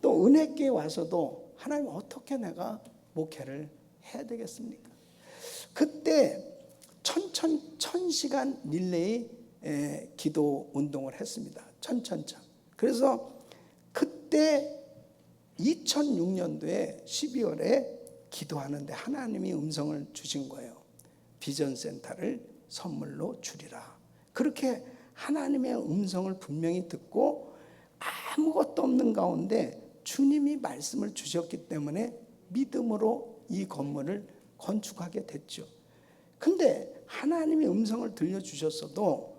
또 은혜교회 와서도 하나님 어떻게 내가 목회를 해야 되겠습니까? 그때 1000시간 릴레이 기도 운동을 했습니다. 1000. 그래서 그때 2006년도에 12월에 기도하는데 하나님이 음성을 주신 거예요. 비전센터를 선물로 주리라. 그렇게 하나님의 음성을 분명히 듣고 아무것도 없는 가운데 주님이 말씀을 주셨기 때문에 믿음으로 이 건물을 건축하게 됐죠. 근데 하나님의 음성을 들려주셨어도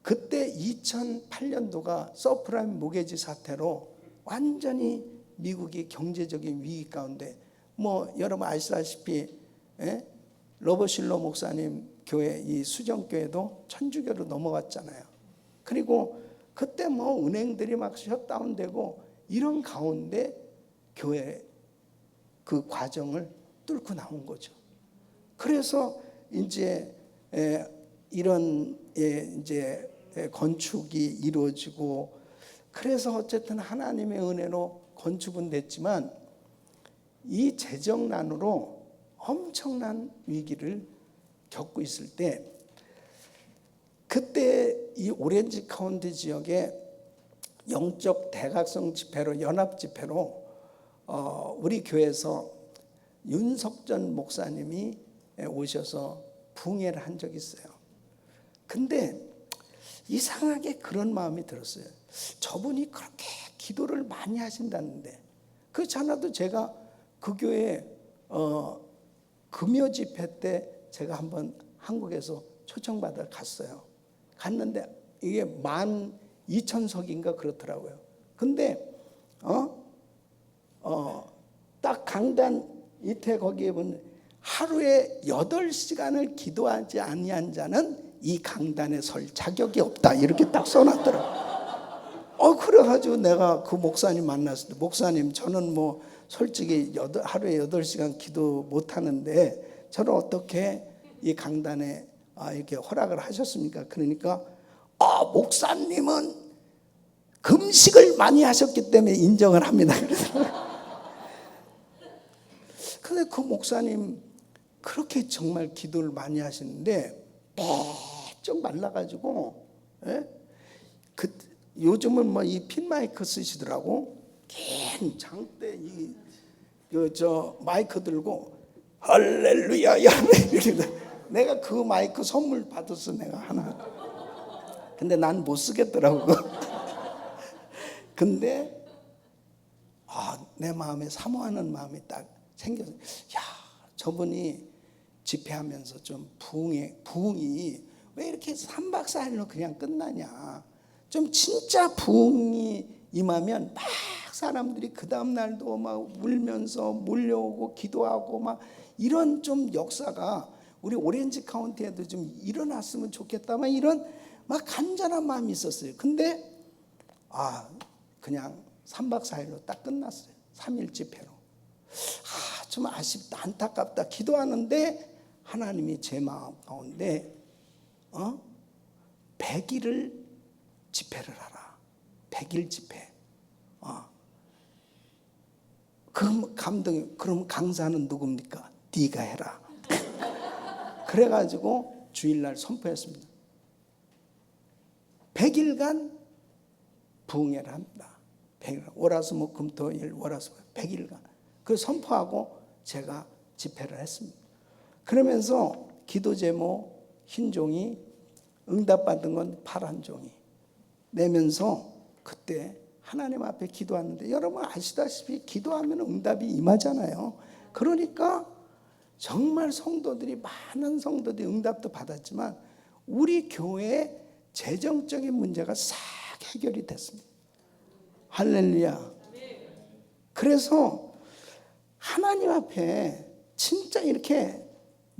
그때 2008년도가 서프라임 모게지 사태로 완전히 미국이 경제적인 위기 가운데, 뭐 여러분 아시다시피 러버실러 목사님 교회, 이 수정교회도 천주교로 넘어갔잖아요. 그리고 그때 뭐 은행들이 막 셧다운되고 이런 가운데 교회 그 과정을 뚫고 나온 거죠. 그래서 이제 이런 이제 건축이 이루어지고, 그래서 어쨌든 하나님의 은혜로 건축은 됐지만 이 재정난으로 엄청난 위기를 겪고 있을 때, 그때 이 오렌지 카운티 지역에 영적 대각성 집회로, 연합 집회로 우리 교회에서 윤석전 목사님이 오셔서 부흥회를 한 적이 있어요. 근데 이상하게 그런 마음이 들었어요. 저분이 그렇게 기도를 많이 하신다는데, 그렇지 않아도 제가 그 교회 금요 집회 때 제가 한번 한국에서 초청받아 갔어요. 갔는데 이게 12,000석인가 그렇더라고요. 근데 딱 강단 이태 거기에 보면 하루에 8시간을 기도하지 아니한 자는 이 강단에 설 자격이 없다, 이렇게 딱 써놨더라고요. 그래가지고 내가 그 목사님 만났을 때, 목사님 저는 뭐 솔직히 하루에 8시간 기도 못하는데 저는 어떻게 이 강단에 이렇게 허락을 하셨습니까? 그러니까 목사님은 금식을 많이 하셨기 때문에 인정을 합니다. 근데 그 목사님 그렇게 정말 기도를 많이 하시는데 쭉 말라가지고, 요즘은 뭐 이 핀마이크 쓰시더라고. 긴 장대 저 마이크 들고 할렐루야 이렇게. 내가 그 마이크 선물 받았어, 내가 하나. 근데 난 못 쓰겠더라고. 근데 내 마음에 사모하는 마음이 딱 생겨서, 저분이 집회하면서 좀 부흥이 왜 이렇게 3박 4일로 그냥 끝나냐. 좀 진짜 부흥이 임하면 막 사람들이 그 다음 날도 막 울면서 몰려오고 기도하고 막 이런 좀 역사가 우리 오렌지 카운티에도 좀 일어났으면 좋겠다만, 이런 막 간절한 마음이 있었어요. 근데 그냥 3박 4일로 딱 끝났어요. 3일 집회로. 좀 아쉽다, 안타깝다 기도하는데 하나님이 제 마음 가운데 100일을 집회를 하라. 100일 집회. 그럼 감동이, 그럼 강사는 누굽니까? 네가 해라. 그래가지고 주일날 선포했습니다. 100일간 부흥회를 합니다. 100일, 월화수목금토일 월화수 100일간 그 선포하고 제가 집회를 했습니다. 그러면서 기도 제목 흰 종이, 응답받은 건 파란 종이 내면서 그때 하나님 앞에 기도하는데, 여러분 아시다시피 기도하면 응답이 임하잖아요. 그러니까 정말 많은 성도들이 응답도 받았지만 우리 교회의 재정적인 문제가 싹 해결이 됐습니다. 할렐루야. 그래서 하나님 앞에 진짜 이렇게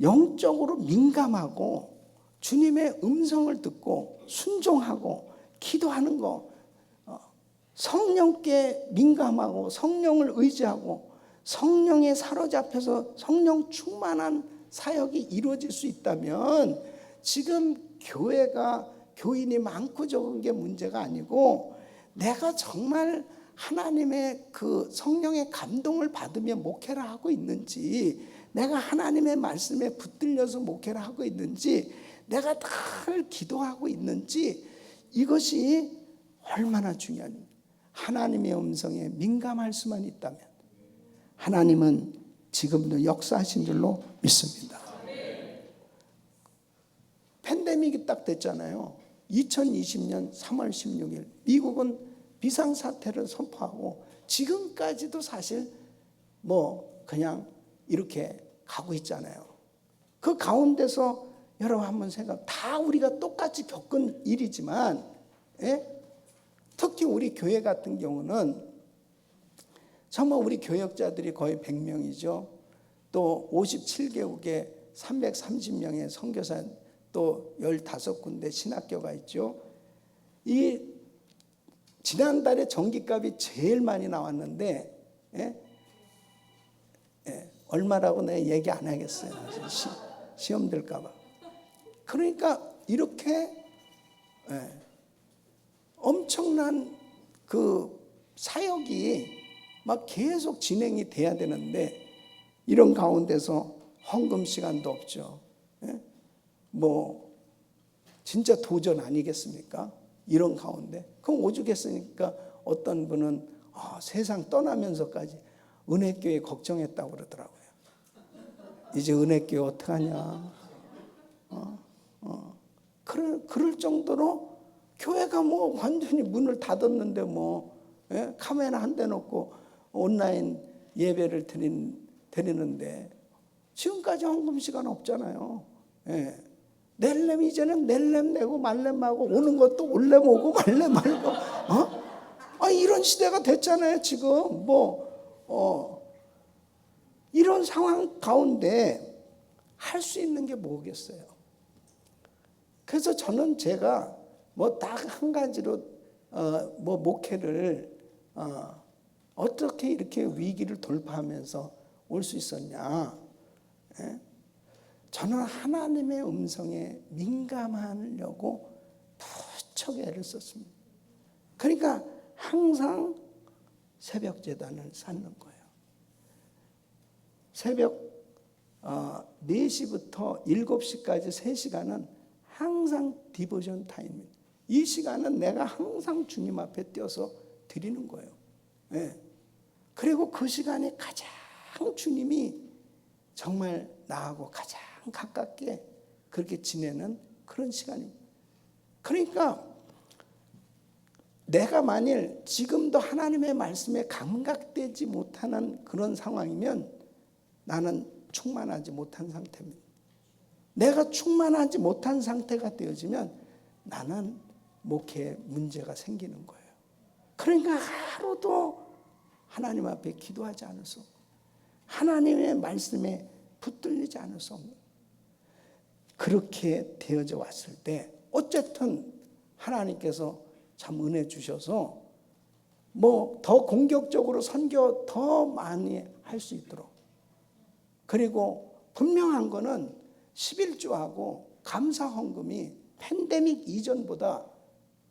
영적으로 민감하고 주님의 음성을 듣고 순종하고 기도하는 거, 성령께 민감하고 성령을 의지하고 성령에 사로잡혀서 성령 충만한 사역이 이루어질 수 있다면 지금 교회가 교인이 많고 적은 게 문제가 아니고 내가 정말 하나님의 그 성령의 감동을 받으며 목회를 하고 있는지, 내가 하나님의 말씀에 붙들려서 목회를 하고 있는지, 내가 늘 기도하고 있는지, 이것이 얼마나 중요한지. 하나님의 음성에 민감할 수만 있다면 하나님은 지금도 역사하신 줄로 믿습니다. 팬데믹이 딱 됐잖아요. 2020년 3월 16일 미국은 비상사태를 선포하고 지금까지도 사실 뭐 그냥 이렇게 가고 있잖아요. 그 가운데서 여러분 한번 다 우리가 똑같이 겪은 일이지만, 특히 우리 교회 같은 경우는 정말 우리 교역자들이 거의 100명이죠. 또 57개국에 330명의 선교사, 또 15군데 신학교가 있죠. 이 지난달에 전기값이 제일 많이 나왔는데, 얼마라고 내가 얘기 안 하겠어요. 시험 들까 봐. 그러니까 이렇게 엄청난 그 사역이 막 계속 진행이 돼야 되는데, 이런 가운데서 헌금 시간도 없죠. 뭐 진짜 도전 아니겠습니까? 이런 가운데 그럼 오죽했으니까 어떤 분은 세상 떠나면서까지 은혜교회 걱정했다고 그러더라고요. 이제 은혜교회 어떡하냐. 그럴 정도로 교회가 뭐 완전히 문을 닫았는데 카메라 한 대 놓고 온라인 예배를 드리는데 지금까지 헌금 시간 없잖아요. 낼렘 이제는 낼렘 내고 말렘하고 오는 것도 올렘 오고 말렘 말고 이런 시대가 됐잖아요. 지금 이런 상황 가운데 할 수 있는 게 뭐겠어요? 그래서 저는 제가 딱 한 가지로 목회를 어떻게 이렇게 위기를 돌파하면서 올 수 있었냐? 저는 하나님의 음성에 민감하려고 무척 애를 썼습니다. 그러니까 항상 새벽 제단을 쌓는 거예요. 새벽 4시부터 7시까지 3시간은 항상 디보션 타임입니다. 이 시간은 내가 항상 주님 앞에 뛰어서 드리는 거예요. 그리고 그 시간에 가장 주님이 정말 나하고 가장 가깝게 그렇게 지내는 그런 시간입니다. 그러니까 내가 만일 지금도 하나님의 말씀에 감각되지 못하는 그런 상황이면 나는 충만하지 못한 상태입니다. 내가 충만하지 못한 상태가 되어지면 나는 목회에 문제가 생기는 거예요. 그러니까 하루도 하나님 앞에 기도하지 않을 수 없고 하나님의 말씀에 붙들리지 않을 수 없는, 그렇게 되어져 왔을 때 어쨌든 하나님께서 참 은혜 주셔서 더 공격적으로 선교 더 많이 할 수 있도록, 그리고 분명한 거는 11조하고 감사 헌금이 팬데믹 이전보다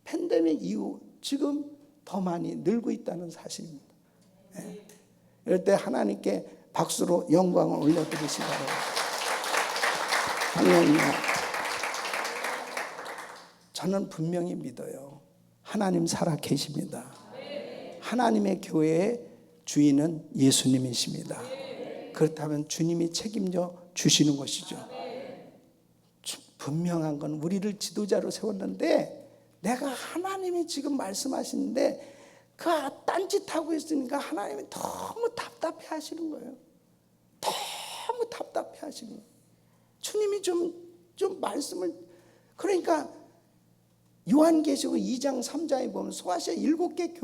팬데믹 이후 지금 더 많이 늘고 있다는 사실입니다. 이럴 때 하나님께 박수로 영광을 올려드리시기 바랍니다. 할렐루야. 저는 분명히 믿어요. 하나님 살아 계십니다. 하나님의 교회의 주인은 예수님이십니다. 그렇다면 주님이 책임져 주시는 것이죠. 분명한 건 우리를 지도자로 세웠는데 내가 하나님이 지금 말씀하시는데 그 딴짓하고 있으니까 하나님이 너무 답답해 하시는 거예요. 너무 답답해 하시는 거예요. 주님이 좀 말씀을, 그러니까 요한계시록 2장 3장에 보면 소아시아 7개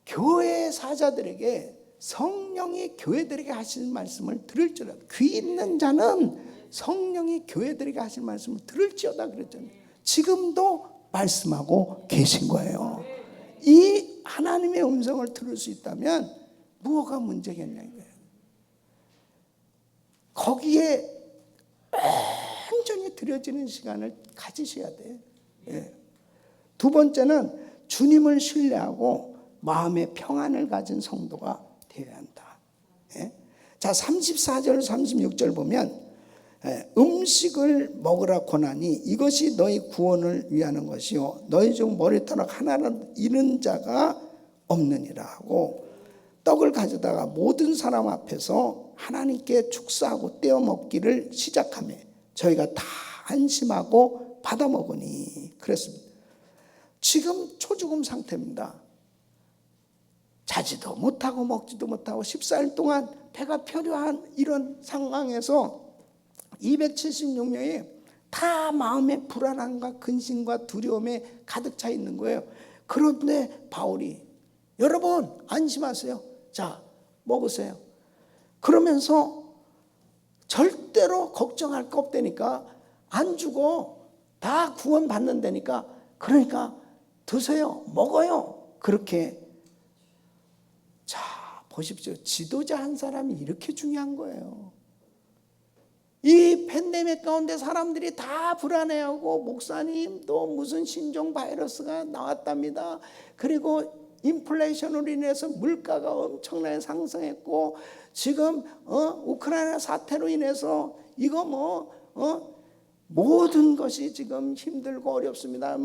교회 사자들에게 성령이 교회들에게 하시는 말씀을 들을지어다. 귀 있는 자는 성령이 교회들에게 하시는 말씀을 들을지어다 그랬잖아요. 지금도 말씀하고 계신 거예요. 이 하나님의 음성을 들을 수 있다면 무엇가 문제겠냐 이거예요. 거기에 완전히 들여지는 시간을 가지셔야 돼요. 예. 두 번째는 주님을 신뢰하고 마음의 평안을 가진 성도가 되어야 한다. 예. 자, 34절 36절 보면 음식을 먹으라 권하니 이것이 너희 구원을 위하는 것이요 너희 중 머리털 하나를 잃은 자가 없느니라 하고, 떡을 가져다가 모든 사람 앞에서 하나님께 축사하고 떼어 먹기를 시작하며 저희가 다 안심하고 받아 먹으니 그랬습니다. 지금 초죽음 상태입니다. 자지도 못하고 먹지도 못하고 14일 동안 배가 표류한 이런 상황에서 276명이 다 마음의 불안함과 근심과 두려움에 가득 차 있는 거예요. 그런데 바울이 여러분 안심하세요. 자, 먹으세요. 그러면서 절대로 걱정할 거 없다니까, 안 죽어, 다 구원 받는다니까, 그러니까 드세요, 먹어요. 그렇게. 자, 보십시오. 지도자 한 사람이 이렇게 중요한 거예요. 이 팬데믹 가운데 사람들이 다 불안해하고 목사님 또 무슨 신종 바이러스가 나왔답니다. 그리고 인플레이션으로 인해서 물가가 엄청나게 상승했고 지금 우크라이나 사태로 인해서 이거 모든 것이 지금 힘들고 어렵습니다.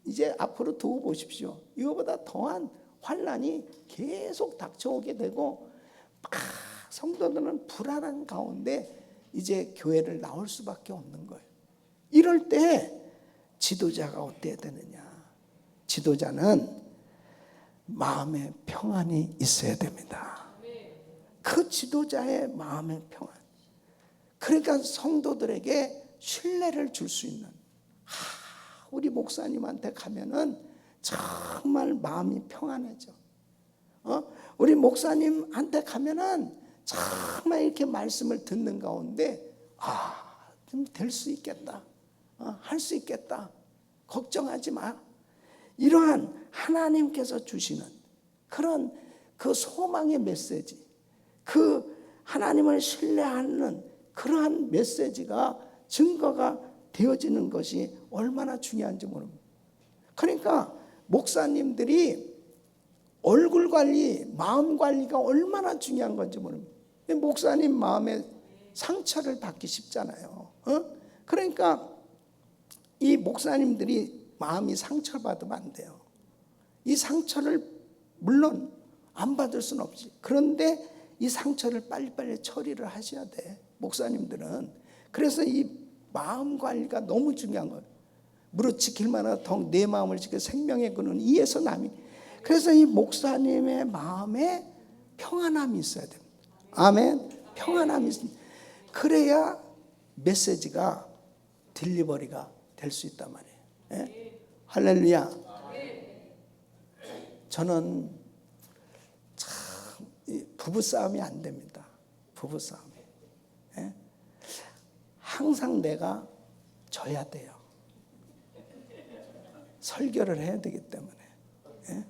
이제 앞으로 두고 보십시오. 이거보다 더한 환난이 계속 닥쳐오게 되고 성도들은 불안한 가운데 이제 교회를 나올 수밖에 없는 거예요. 이럴 때 지도자가 어때야 되느냐? 지도자는 마음의 평안이 있어야 됩니다. 그 지도자의 마음의 평안. 그러니까 성도들에게 신뢰를 줄 수 있는, 우리 목사님한테 가면은 정말 마음이 평안해져. 우리 목사님한테 가면은 정말 이렇게 말씀을 듣는 가운데 좀 될 수 있겠다, 할 수 있겠다, 걱정하지 마. 이러한 하나님께서 주시는 그런 그 소망의 메시지, 그 하나님을 신뢰하는 그러한 메시지가 증거가 되어지는 것이 얼마나 중요한지 모릅니다. 그러니까 목사님들이 얼굴 관리, 마음 관리가 얼마나 중요한 건지 모릅니다. 목사님 마음에 상처를 받기 쉽잖아요. 그러니까 이 목사님들이 마음이 상처를 받으면 안 돼요. 이 상처를 물론 안 받을 수는 없지. 그런데 이 상처를 빨리빨리 처리를 하셔야 돼, 목사님들은. 그래서 이 마음 관리가 너무 중요한 거예요. 무릇 지킬 만한 덕 내 마음을 지켜 생명의 근원 이에서 남이. 그래서 이 목사님의 마음에 평안함이 있어야 됩니다. 아멘. 평안함이 있습니다. 그래야 메시지가 딜리버리가 될 수 있단 말이에요. 예? 할렐루야. 저는 참 부부싸움이 안 됩니다. 부부싸움이. 예? 항상 내가 져야 돼요. 설교를 해야 되기 때문에. 예?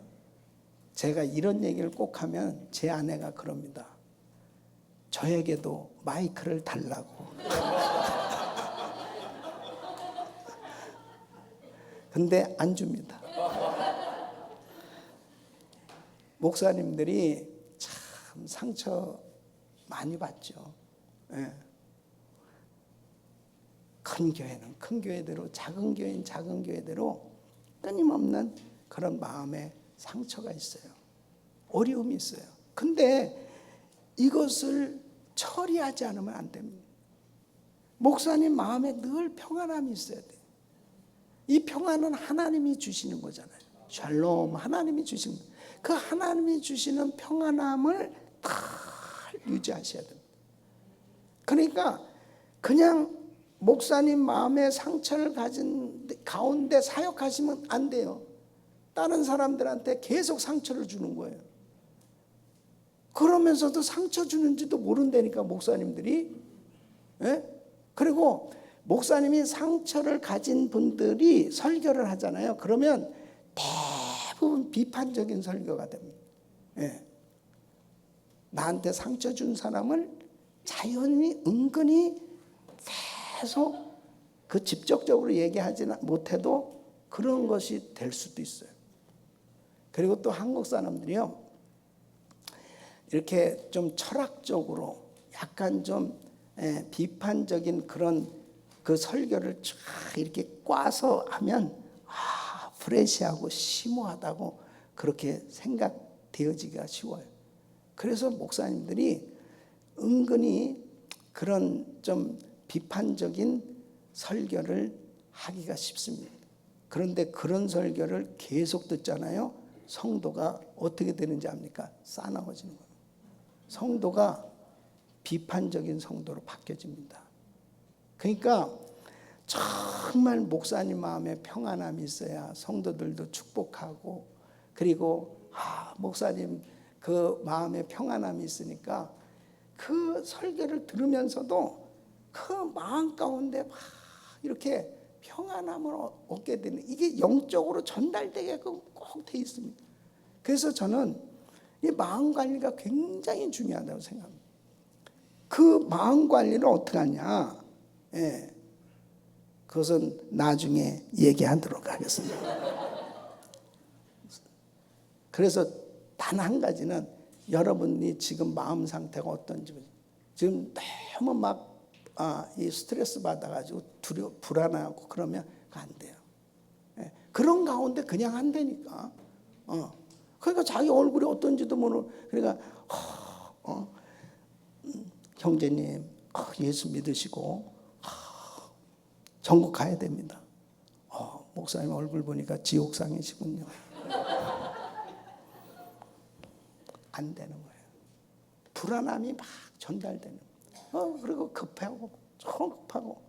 제가 이런 얘기를 꼭 하면 제 아내가 그럽니다. 저에게도 마이크를 달라고. 근데 안 줍니다. 목사님들이 참 상처 많이 받죠. 예. 큰 교회는 큰 교회대로, 작은 교회는 작은 교회대로 끊임없는 그런 마음의 상처가 있어요. 어려움이 있어요. 근데 이것을 처리하지 않으면 안 됩니다. 목사님 마음에 늘 평안함이 있어야 돼요. 이 평안은 하나님이 주시는 거잖아요. 샬롬, 하나님이 주시는 거예요. 그 하나님이 주시는 평안함을 다 유지하셔야 됩니다. 그러니까 그냥 목사님 마음에 상처를 가진 가운데 사역하시면 안 돼요. 다른 사람들한테 계속 상처를 주는 거예요. 그러면서도 상처 주는지도 모른다니까, 목사님들이. 예? 그리고 목사님이 상처를 가진 분들이 설교를 하잖아요. 그러면 대부분 비판적인 설교가 됩니다. 예. 나한테 상처 준 사람을 자연히 은근히 계속 그 직접적으로 얘기하지 못해도 그런 것이 될 수도 있어요. 그리고 또 한국 사람들이요, 이렇게 좀 철학적으로 약간 좀 비판적인 그런 그 설교를 쫙 이렇게 꽈서 하면 프레시하고 심오하다고 그렇게 생각되어지기가 쉬워요. 그래서 목사님들이 은근히 그런 좀 비판적인 설교를 하기가 쉽습니다. 그런데 그런 설교를 계속 듣잖아요. 성도가 어떻게 되는지 압니까? 싸나워지는 거예요. 성도가 비판적인 성도로 바뀌어집니다. 그러니까 정말 목사님 마음에 평안함이 있어야 성도들도 축복하고, 그리고 목사님 그 마음에 평안함이 있으니까 그 설교를 들으면서도 그 마음 가운데 막 이렇게 평안함을 얻게 되는, 이게 영적으로 전달되게끔 꼭 돼 있습니다. 그래서 저는 이 마음 관리가 굉장히 중요하다고 생각합니다. 그 마음 관리를 어떻게 하냐? 예, 그것은 나중에 얘기하도록 하겠습니다. 그래서 단 한 가지는, 여러분이 지금 마음 상태가 어떤지, 지금 너무 막 이 스트레스 받아가지고 불안하고 그러면 안 돼요. 예, 그런 가운데 그냥 한다니까. 그러니까 자기 얼굴이 어떤지도 모르고, 그러니까 형제님 예수 믿으시고 전국 가야 됩니다. 목사님 얼굴 보니까 지옥상이시군요. 안 되는 거예요. 불안함이 막 전달되는 거예요. 그리고 급하고 좀 급하고.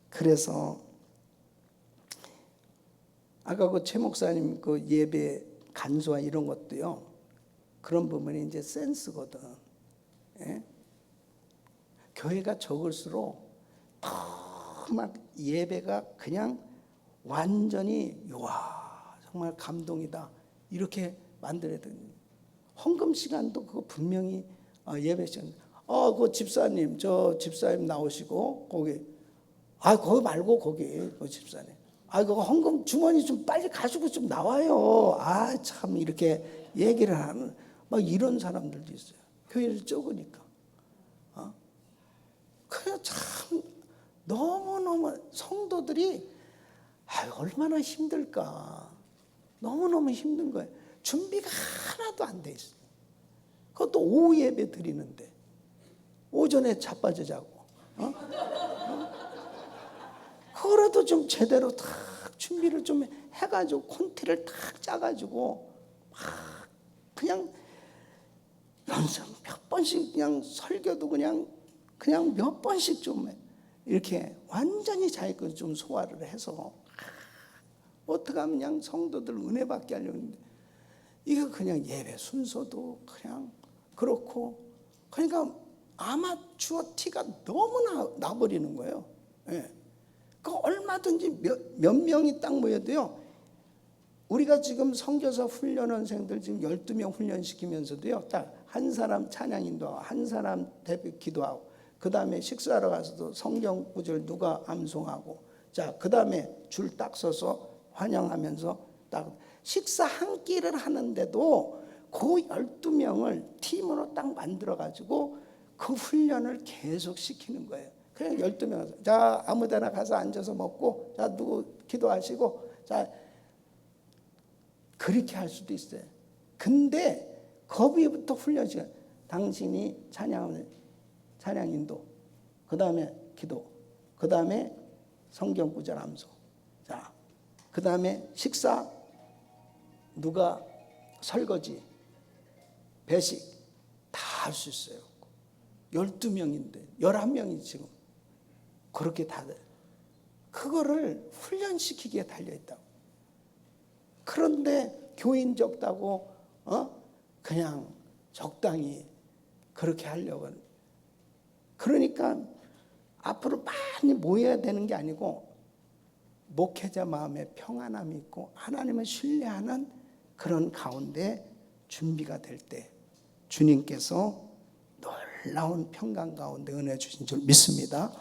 그래서 아까 그 최 목사님 그 예배 간수와 이런 것도요, 그런 부분이 이제 센스거든. 예? 교회가 적을수록 막 예배가 그냥 완전히 와 정말 감동이다 이렇게 만들어야 됩니다. 헌금 시간도 그거 분명히 예배 시간. 그 집사님, 저 집사님 나오시고 거기 거기 말고 거기 그 집사님. 그거 헌금 주머니 좀 빨리 가지고 좀 나와요. 참 이렇게 얘기를 하는 막 이런 사람들도 있어요. 교회를 적으니까. 그냥 참 너무너무 성도들이 얼마나 힘들까. 너무너무 힘든 거예요. 준비가 하나도 안 돼 있어요. 그것도 오후 예배 드리는데 오전에 자빠져 자고. 그거라도 좀 제대로 딱 준비를 좀 해가지고 콘티를 딱 짜가지고 막 그냥 연습 몇 번씩, 그냥 설교도 그냥 몇 번씩 좀 이렇게 완전히 자기 걸 좀 소화를 해서 어떻게 하면 그냥 성도들 은혜 받게 하려고 했는데, 이거 그냥 예배 순서도 그냥 그렇고, 그러니까 아마추어 티가 너무 나버리는 거예요. 예. 그 얼마든지 몇 명이 딱 모여도요, 우리가 지금 선교사 훈련원생들 지금 12명 훈련시키면서도요, 딱 한 사람 찬양 인도하고 한 사람 대표 기도하고, 그 다음에 식사하러 가서도 성경 구절 누가 암송하고, 자, 그 다음에 줄 딱 서서 환영하면서 딱 식사 한 끼를 하는데도 그 12명을 팀으로 딱 만들어가지고 그 훈련을 계속 시키는 거예요. 그냥 12명, 자, 아무 데나 가서 앉아서 먹고, 자, 누구 기도하시고, 자, 그렇게 할 수도 있어요. 근데 거기부터 훈련 시간, 당신이 찬양 인도, 그 다음에 기도, 그 다음에 성경 구절 암송, 자, 그 다음에 식사, 누가 설거지, 배식 다 할 수 있어요. 12명인데 11명이 지금 그렇게 다 돼. 그거를 훈련시키기에 달려있다고. 그런데 교인 적다고 그냥 적당히 그렇게 하려고. 그러니까 앞으로 많이 모여야 되는 게 아니고 목회자 마음에 평안함이 있고 하나님을 신뢰하는 그런 가운데 준비가 될 때 주님께서 놀라운 평강 가운데 은혜 주신 줄 믿습니다.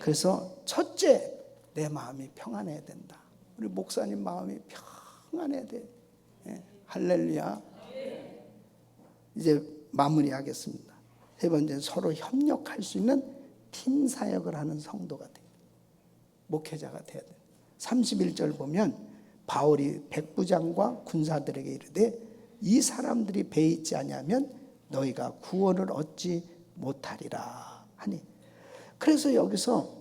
그래서 첫째, 내 마음이 평안해야 된다. 우리 목사님 마음이 평안해야 돼. 예, 할렐루야. 이제 마무리하겠습니다. 세 번째, 서로 협력할 수 있는 팀 사역을 하는 성도가 돼. 목회자가 돼야 돼. 31절 보면 바울이 백부장과 군사들에게 이르되 이 사람들이 배에 있지 아니하면 너희가 구원을 얻지 못하리라 하니. 그래서 여기서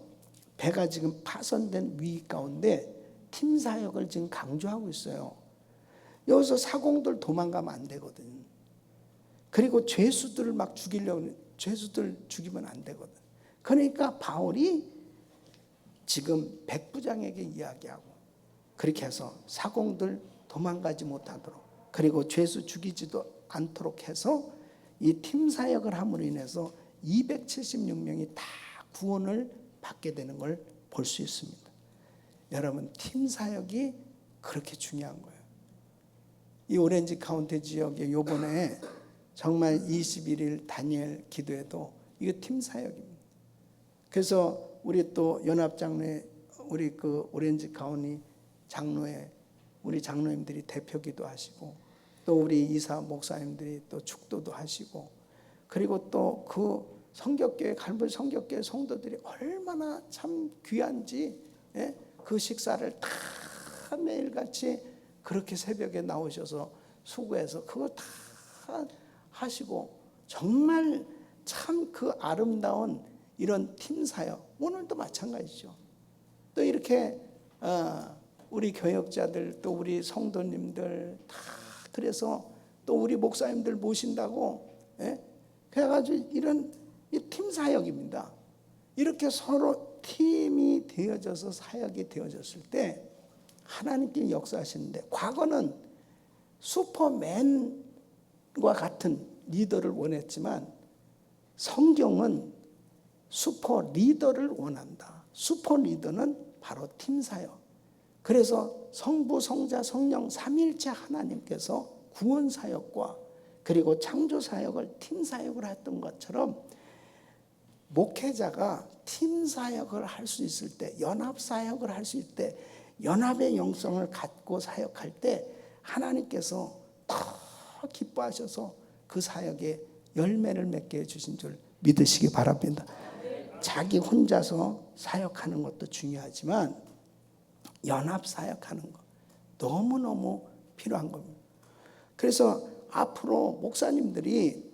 배가 지금 파손된 위기 가운데 팀 사역을 지금 강조하고 있어요. 여기서 사공들 도망가면 안 되거든. 그리고 죄수들을 막 죽이려고, 죄수들 죽이면 안 되거든. 그러니까 바울이 지금 백부장에게 이야기하고 그렇게 해서 사공들 도망가지 못하도록, 그리고 죄수 죽이지도 않도록 해서 이 팀 사역을 함으로 인해서 276명이 다 구원을 받게 되는 걸 볼 수 있습니다. 여러분, 팀 사역이 그렇게 중요한 거예요. 이 오렌지 카운티 지역에 요번에 정말 21일 다니엘 기도에도 이거 팀 사역입니다. 그래서 우리 또 연합장로회, 우리 그 오렌지 카운티 장로회 우리 장로님들이 대표 기도하시고, 또 우리 이사 목사님들이 또 축도도 하시고, 그리고 또 그 성격교회, 갈보리 성격교회 성도들이 얼마나 참 귀한지, 예? 그 식사를 다 매일같이 그렇게 새벽에 나오셔서 수고해서 그거 다 하시고, 정말 참 그 아름다운 이런 팀 사역, 오늘도 마찬가지죠. 또 이렇게 우리 교역자들, 또 우리 성도님들 다, 그래서 또 우리 목사님들 모신다고, 예? 그래가지고 이런 이 팀 사역입니다. 이렇게 서로 팀이 되어져서 사역이 되어졌을 때 하나님께서 역사하시는데, 과거는 슈퍼맨과 같은 리더를 원했지만 성경은 슈퍼 리더를 원한다. 슈퍼 리더는 바로 팀 사역. 그래서 성부, 성자, 성령 삼위일체 하나님께서 구원 사역과 그리고 창조 사역을 팀 사역을 했던 것처럼 목회자가 팀 사역을 할 수 있을 때, 연합 사역을 할 수 있을 때, 연합의 영성을 갖고 사역할 때 하나님께서 더 기뻐하셔서 그 사역에 열매를 맺게 해주신 줄 믿으시기 바랍니다. 자기 혼자서 사역하는 것도 중요하지만 연합 사역하는 것 너무너무 필요한 겁니다. 그래서 앞으로 목사님들이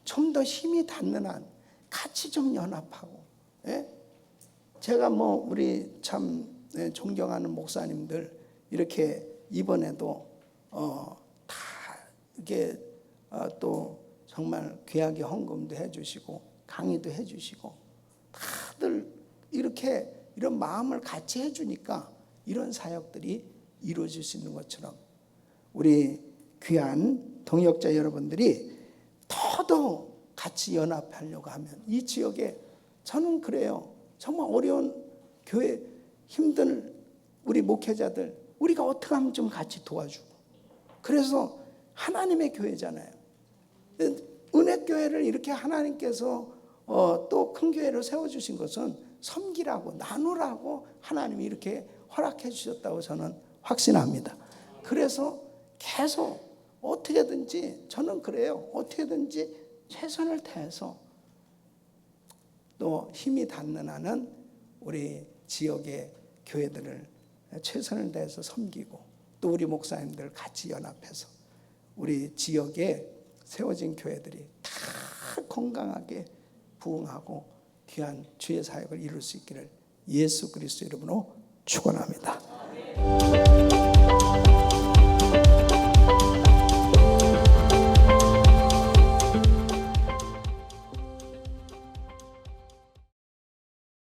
좀 더 힘이 닿는 한 같이 좀 연합하고, 예? 제가 뭐 우리 참 존경하는 목사님들 이렇게 이번에도 다 이게 또 정말 귀하게 헌금도 해주시고 강의도 해주시고 다들 이렇게 이런 마음을 같이 해주니까 이런 사역들이 이루어질 수 있는 것처럼 우리 귀한 동역자 여러분들이 더더욱 같이 연합하려고 하면 이 지역에, 저는 그래요. 정말 어려운 교회 힘든 우리 목회자들 우리가 어떻게 하면 좀 같이 도와주고, 그래서 하나님의 교회잖아요. 은혜교회를 이렇게 하나님께서 또 큰 교회를 세워주신 것은 섬기라고 나누라고 하나님이 이렇게 허락해 주셨다고 저는 확신합니다. 그래서 계속 어떻게든지, 저는 그래요. 어떻게든지 최선을 다해서 또 힘이 닿는 한은 우리 지역의 교회들을 최선을 다해서 섬기고, 또 우리 목사님들 같이 연합해서 우리 지역에 세워진 교회들이 다 건강하게 부흥하고 귀한 주의 사역을 이룰 수 있기를 예수 그리스도 이름으로 축원합니다.